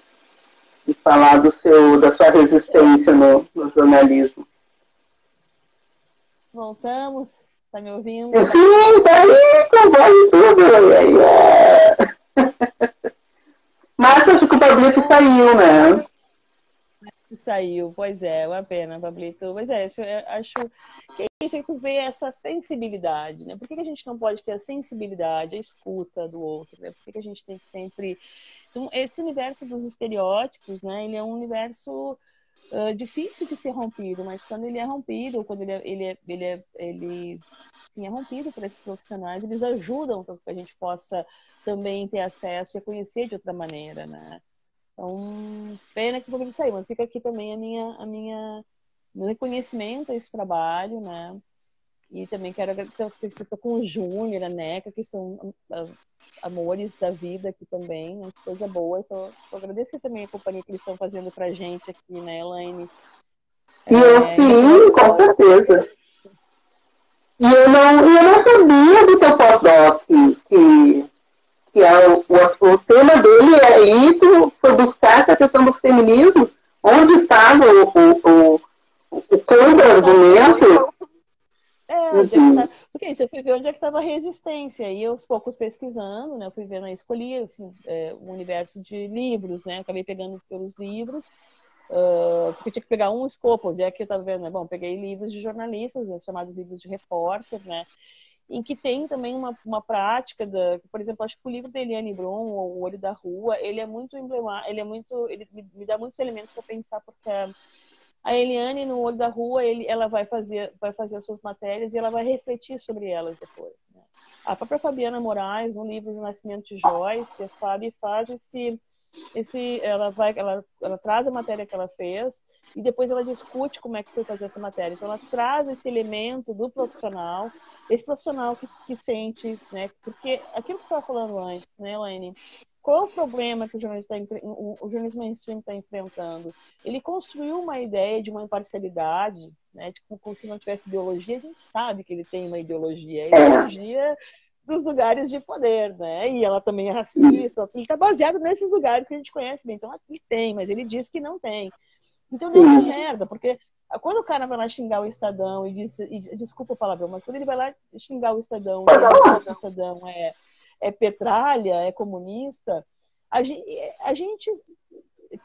E falar da sua resistência no jornalismo. Voltamos? Tá me ouvindo? Sim, tá aí, com voz e tudo. Mas acho que o Pablito saiu, né? Saiu, pois é, uma pena, Pablito. Pois é, acho que é isso que tu vê essa sensibilidade, né? Por que a gente não pode ter a sensibilidade, a escuta do outro, né? Por que a gente tem que sempre... Então, esse universo dos estereótipos, né? Ele é um universo difícil de ser rompido, mas quando ele é rompido, quando ele é rompido por esses profissionais, eles ajudam para que a gente possa também ter acesso e a conhecer de outra maneira, né? Então, pena que o Pablito saiu, mas fica aqui também meu reconhecimento a esse trabalho, né? E também quero agradecer que vocês estão com o Júnior, a Neca, que são amores da vida aqui também, né? Coisa boa. Então, agradecer também a companhia que eles estão fazendo pra gente aqui, né, Elaine? E eu sim, com certeza. E eu não sabia do teu pós-doc, que é o tema dele é aí, tu foi buscar essa questão do feminismo, onde estava o contra-argumento? Porque isso, eu fui ver onde é que estava a resistência. E aos poucos pesquisando, né? Eu fui vendo, escolhi assim, um universo de livros, né? Acabei pegando pelos livros, porque eu tinha que pegar um escopo, onde é que eu estava vendo, né? Bom, peguei livros de jornalistas, né, chamados livros de repórter, né? Em que tem também uma prática por exemplo, acho que o livro da Eliane Brum, O Olho da Rua, ele é muito emblemático, ele me dá muitos elementos para pensar, porque a Eliane, no Olho da Rua, ela vai fazer as suas matérias e ela vai refletir sobre elas depois, né? A própria Fabiana Moraes, no livro do Nascimento de Joyce, a Fabi faz ela traz a matéria que ela fez e depois ela discute como é que foi fazer essa matéria. Então ela traz esse elemento do profissional, esse profissional que sente, né? Porque aquilo que eu estava falando antes, né, Elaine? Qual é o problema que o jornalismo mainstream está enfrentando? Ele construiu uma ideia de uma imparcialidade, né, tipo, como se não tivesse ideologia. A gente sabe que ele tem uma ideologia. A ideologia dos lugares de poder, né? E ela também é racista. Ele está baseado nesses lugares que a gente conhece bem. Então, aqui tem, mas ele diz que não tem. Então, deu essa merda, porque quando o cara vai lá xingar o Estadão e desculpa o palavrão, mas quando ele vai lá xingar o Estadão e diz que o Estadão é petralha, é comunista, a gente...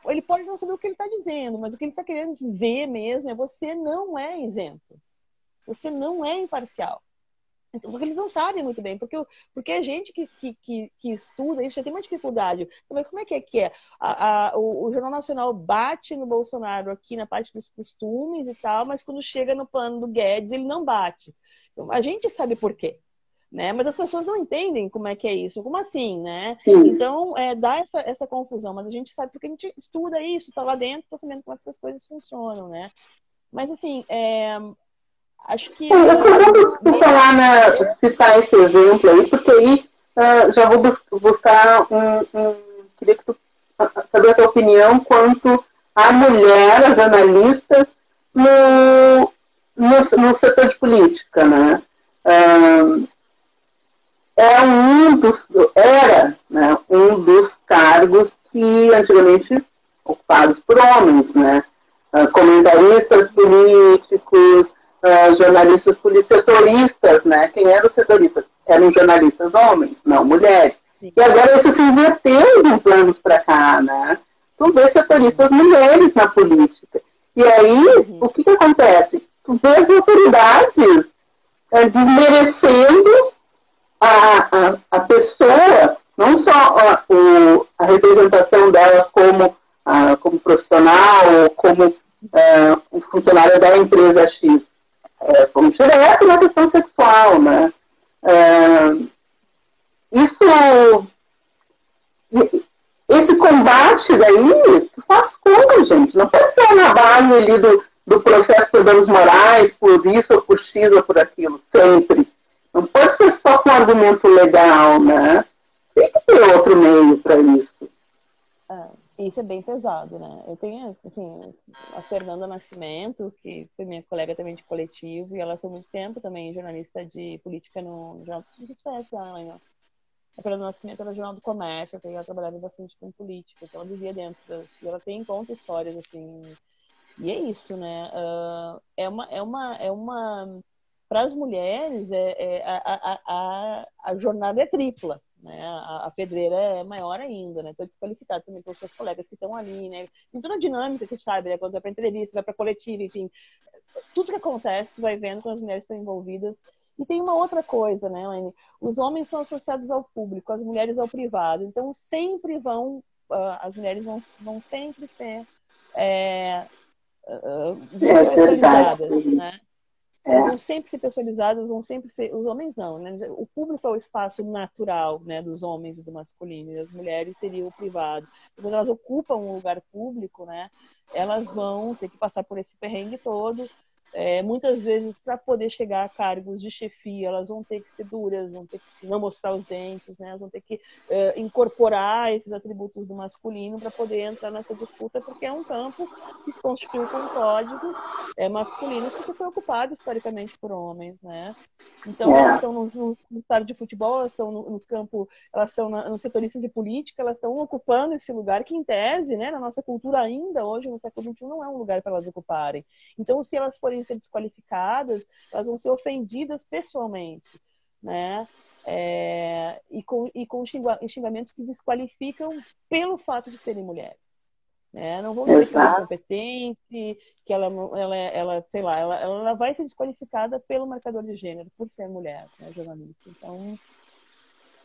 Ele pode não saber o que ele está dizendo, mas o que ele está querendo dizer mesmo é: você não é isento. Você não é imparcial. Então, só que eles não sabem muito bem, porque a gente que estuda isso já tem uma dificuldade. Mas como é que é? O Jornal Nacional bate no Bolsonaro aqui na parte dos costumes e tal, mas quando chega no plano do Guedes, ele não bate. Então, a gente sabe por quê, né? Mas as pessoas não entendem como é que é isso. Como assim, né? Sim. Então, dá essa confusão. Mas a gente sabe porque a gente estuda isso, tá lá dentro, tá sabendo como é que essas coisas funcionam, né? Mas, assim, acho que... Eu vou falar, citar esse exemplo aí, porque aí já vou buscar queria que tu saber a tua opinião quanto à mulher, a jornalista, no setor de política, né? Era, né, um dos cargos que antigamente ocupados por homens, né? Comentaristas políticos, jornalistas setoristas, né? Quem eram os setoristas? Eram jornalistas homens, não mulheres. Sim. E agora isso se inverteu de uns anos para cá, né? Tu vê setoristas mulheres na política. E aí, o que acontece? Tu vê as autoridades desmerecendo a pessoa, não só a representação dela como profissional ou como um funcionário da empresa X. Vamos direto na questão sexual, né? Esse combate daí faz conta, gente. Não pode ser na base ali do processo por danos morais, por isso ou por X ou por aquilo, sempre. Não pode ser só com argumento legal, né? Tem que ter outro meio para isso. Isso é bem pesado, né? Eu tenho, assim, a Fernanda Nascimento, que foi minha colega também de coletivo, e ela foi muito tempo também jornalista de política no jornal. Não sei se conhece ela, né? A Fernanda Nascimento era Jornal do Comércio, ela trabalhava bastante com política, então ela vivia dentro e ela conta histórias, assim, e é isso, né? Para as mulheres, a jornada é tripla, né? A pedreira é maior ainda, né? Estou desqualificada também pelos seus colegas que estão ali, né? Tem toda a dinâmica que a gente sabe, né? Quando vai para entrevista, vai para coletiva, enfim. Tudo que acontece, tu vai vendo quando as mulheres estão envolvidas. E tem uma outra coisa, né, Elaine? Os homens são associados ao público, as mulheres ao privado. Então, sempre as mulheres vão sempre ser especializadas, né? Elas vão sempre ser pessoalizadas, vão sempre ser... Os homens não, né? O público é o espaço natural, né, dos homens e do masculino, e as mulheres seriam o privado. Quando elas ocupam um lugar público, né, elas vão ter que passar por esse perrengue todo. Muitas vezes, para poder chegar a cargos de chefia, elas vão ter que ser duras, vão ter que não mostrar os dentes, né? Elas vão ter que incorporar esses atributos do masculino para poder entrar nessa disputa, porque é um campo que se constituiu com códigos masculinos, porque foi ocupado historicamente por homens, né? Então, elas estão no estádio de futebol, elas estão no campo, elas estão no setorista de política, elas estão ocupando esse lugar que, em tese, né, na nossa cultura ainda hoje, no século XXI, não é um lugar para elas ocuparem. Então, se elas forem forem ser desqualificadas, elas vão ser ofendidas pessoalmente, né? E com xingamentos que desqualificam pelo fato de serem mulheres. Não vão dizer que ela é incompetente, que sei lá, ela vai ser desqualificada pelo marcador de gênero, por ser mulher, né, jornalista. Então...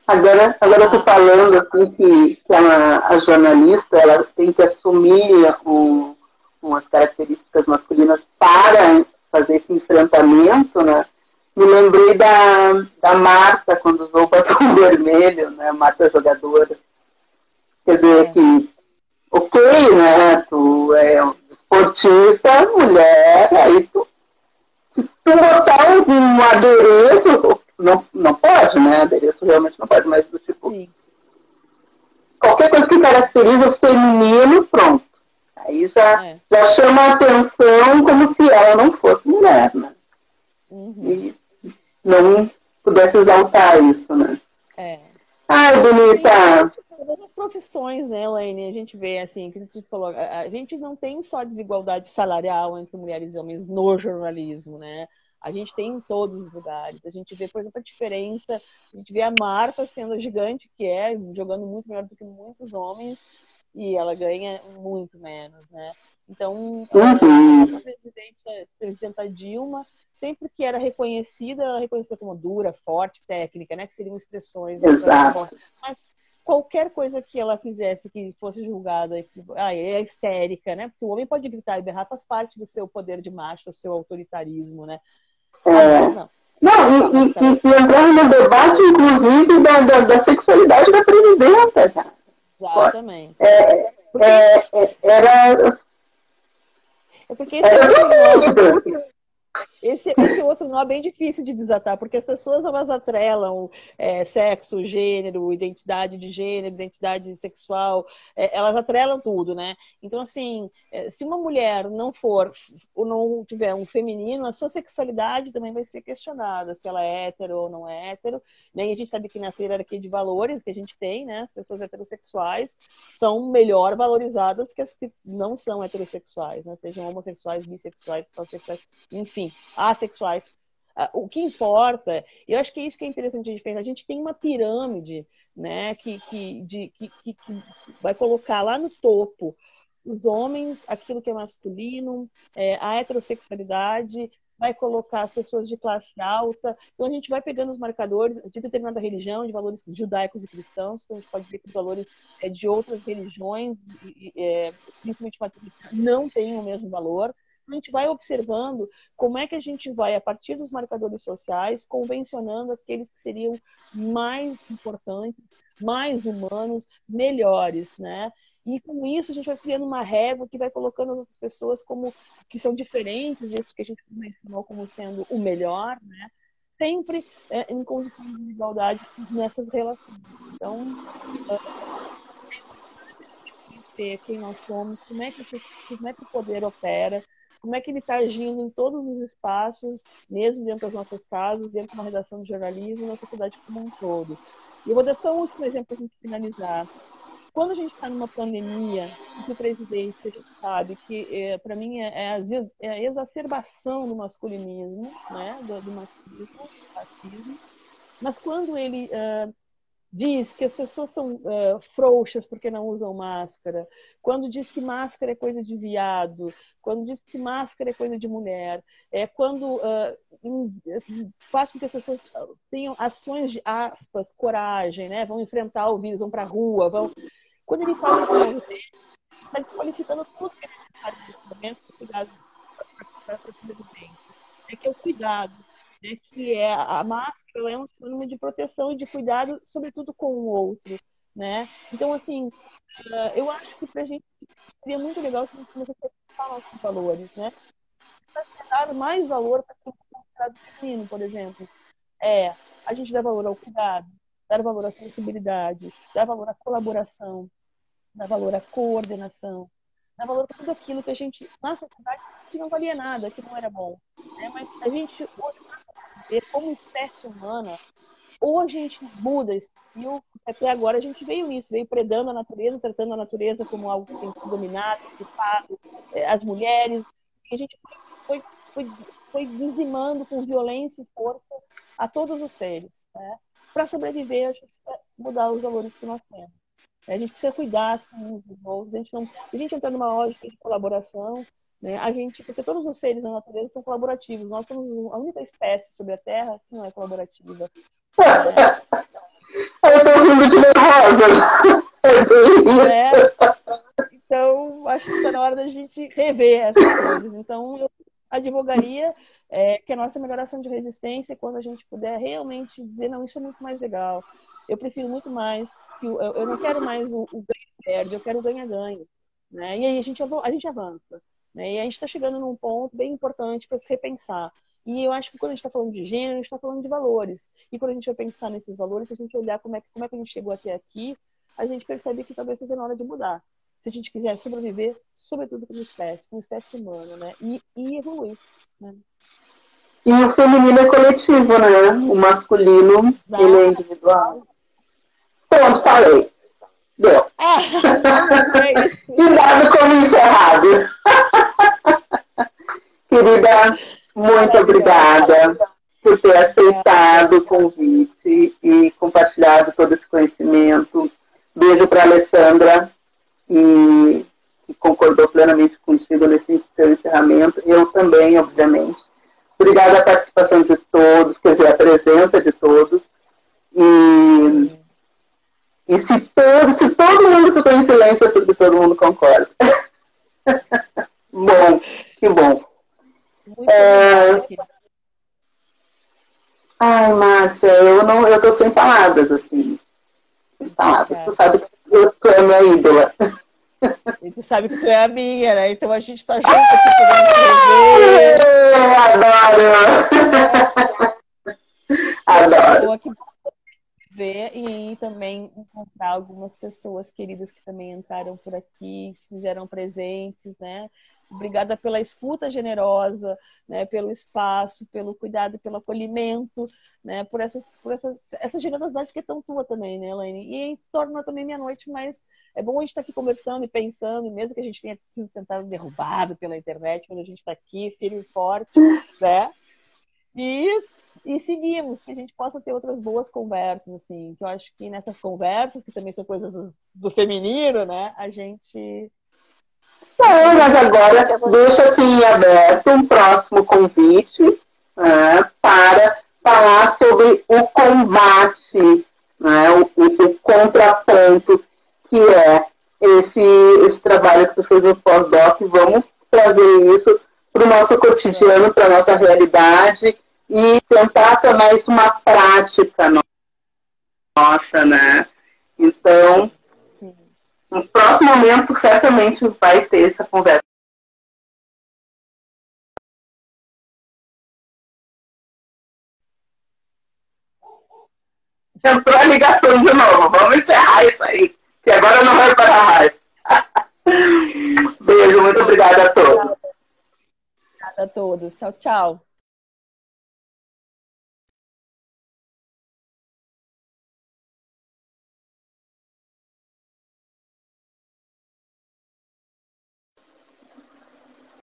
Agora eu estou falando assim, que a jornalista ela tem que assumir umas características masculinas para fazer esse enfrentamento, né? Me lembrei da Marta, quando usou o batom vermelho, né? A Marta jogadora. Quer dizer que, ok, né? Tu é um esportista, mulher, aí se tu botar um adereço, não pode, né? Adereço realmente não pode, mas do tipo... Sim. Qualquer coisa que caracteriza o feminino, pronto. Aí já chama a atenção como se ela não fosse mulher, né? E não pudesse exaltar isso, né? Ai, bonita! Todas as profissões, né, Elaine? A gente vê, assim, que a gente falou, a gente não tem só desigualdade salarial entre mulheres e homens no jornalismo, né? A gente tem em todos os lugares. A gente vê, por exemplo, a diferença. A gente vê a Marta sendo a gigante que é, jogando muito melhor do que muitos homens, e ela ganha muito menos, né? Então, a presidenta Dilma, sempre que era reconhecida, ela reconhecida como dura, forte, técnica, né? Que seriam expressões. Exato. Mas qualquer coisa que ela fizesse que fosse julgada, é histérica, né? Porque o homem pode gritar e berrar, faz parte do seu poder de macho, do seu autoritarismo, né? E entrando no debate, inclusive, da sexualidade da presidenta, cara. Exatamente. Esse outro nó é bem difícil de desatar, porque as pessoas elas atrelam sexo, gênero, identidade de gênero, identidade sexual, elas atrelam tudo, né? Então, assim, se uma mulher não tiver um feminino, a sua sexualidade também vai ser questionada, se ela é hétero ou não é hétero. Né? E a gente sabe que nessa hierarquia de valores que a gente tem, né, as pessoas heterossexuais são melhor valorizadas que as que não são heterossexuais, né? Sejam homossexuais, bissexuais, pansexuais, enfim, assexuais. O que importa, eu acho que é isso que é interessante a gente pensar, a gente tem uma pirâmide, né, que vai colocar lá no topo os homens, aquilo que é masculino, a heterossexualidade, vai colocar as pessoas de classe alta. Então a gente vai pegando os marcadores de determinada religião, de valores judaicos e cristãos, então a gente pode ver que os valores de outras religiões, principalmente não têm o mesmo valor. A gente vai observando como é que a gente vai, a partir dos marcadores sociais, convencionando aqueles que seriam mais importantes, mais humanos, melhores, né? E com isso a gente vai criando uma régua que vai colocando as outras pessoas como que são diferentes, isso que a gente mencionou como sendo o melhor, né? Sempre em condições de igualdade nessas relações. Então, quem nós somos, como é que o poder opera, como é que ele está agindo em todos os espaços, mesmo dentro das nossas casas, dentro de uma redação de jornalismo, na sociedade como um todo. E eu vou dar só um último exemplo para a gente finalizar. Quando a gente está numa pandemia, que o presidente, a gente sabe que, para mim, é a exacerbação do masculinismo, né? do machismo, do racismo, mas quando ele diz que as pessoas são frouxas porque não usam máscara, quando diz que máscara é coisa de viado, quando diz que máscara é coisa de mulher, quando faz com que as pessoas tenham ações de aspas, coragem, né? Vão enfrentar o vírus, vão para a rua, Quando ele fala que está desqualificando tudo que é necessário nesse momento para cuidar para a sobrevivência. Que é o cuidado. Que a máscara é um sinônimo de proteção e de cuidado, sobretudo com o outro, né? Então, assim, eu acho que para a gente seria muito legal se a gente começasse a pensar nossos valores, né? Dar mais valor para o cuidado feminino, por exemplo. A gente dá valor ao cuidado, dar valor à sensibilidade, dar valor à colaboração, dar valor à coordenação, dar valor para tudo aquilo que a gente, na sociedade, que não valia nada, que não era bom. Né? Mas a gente, hoje, como espécie humana, ou a gente muda esse fio, até agora a gente veio nisso, veio predando a natureza, tratando a natureza como algo que tem que ser dominado, ocupado, as mulheres, e a gente foi foi dizimando com violência e força a todos os seres, né? Para sobreviver, a gente precisa mudar os valores que nós temos. A gente precisa cuidar assim, uns dos outros. A gente entra numa lógica de colaboração, né? Porque todos os seres na natureza são colaborativos. Nós somos a única espécie sobre a Terra que não é colaborativa. Eu tô rindo de nervosa. Então, acho que está na hora da gente rever essas coisas. Então, eu advogaria que a nossa melhoração de resistência, quando a gente puder realmente dizer, não, isso é muito mais legal. Eu prefiro muito mais, eu não quero mais o ganha-perde, eu quero o ganha-ganha. Né? E aí a gente avança. Né? E a gente está chegando num ponto bem importante para se repensar. E eu acho que quando a gente está falando de gênero, a gente está falando de valores. E quando a gente vai pensar nesses valores, se a gente olhar como é que a gente chegou até aqui, a gente percebe que talvez seja na hora de mudar. Se a gente quiser sobreviver, sobretudo como espécie humana, né? E evoluir. Né? E o feminino é coletivo, né? O masculino, ele é individual. Pronto, falei. Deu. E dado como encerrado. Querida, muito obrigada por ter aceitado o convite e compartilhado todo esse conhecimento. Beijo para a Alessandra, que concordou plenamente contigo nesse seu encerramento. Eu também, obviamente. Obrigada à participação de todos, quer dizer, a presença de todos. E se todo mundo ficou em silêncio, é porque todo mundo concorda. Bom, que bom. Ai, Márcia, eu tô sem palavras, assim. Sem palavras. Tu sabe que tu é minha ídola. E tu sabe que tu é a minha, né? Então a gente tá junto aqui podendo rever. Adoro. Aqui ver e também encontrar algumas pessoas queridas que também entraram por aqui, se fizeram presentes, né? Obrigada pela escuta generosa, né? Pelo espaço, pelo cuidado, pelo acolhimento, né? Por essa generosidade que é tão tua também, né, Elaine? E torna também minha noite mais... É bom a gente estar aqui conversando e pensando, mesmo que a gente tenha sido tentado derrubado pela internet, quando a gente está aqui, firme e forte, né? E seguimos, que a gente possa ter outras boas conversas, assim, que eu acho que nessas conversas, que também são coisas do feminino, né, a gente... Não, mas agora deixa aqui em aberto um próximo convite, né, para falar sobre o combate, né, o contraponto, que é esse trabalho que tu fez no pós-doc. Vamos trazer isso para o nosso cotidiano, para a nossa realidade, e tentar tornar isso uma prática nossa, né? Então, no próximo momento, certamente vai ter essa conversa. Entrou a ligação de novo. Vamos encerrar isso aí, que agora não vai parar mais. Beijo, muito obrigada a todos. Obrigada a todos. Tchau, tchau.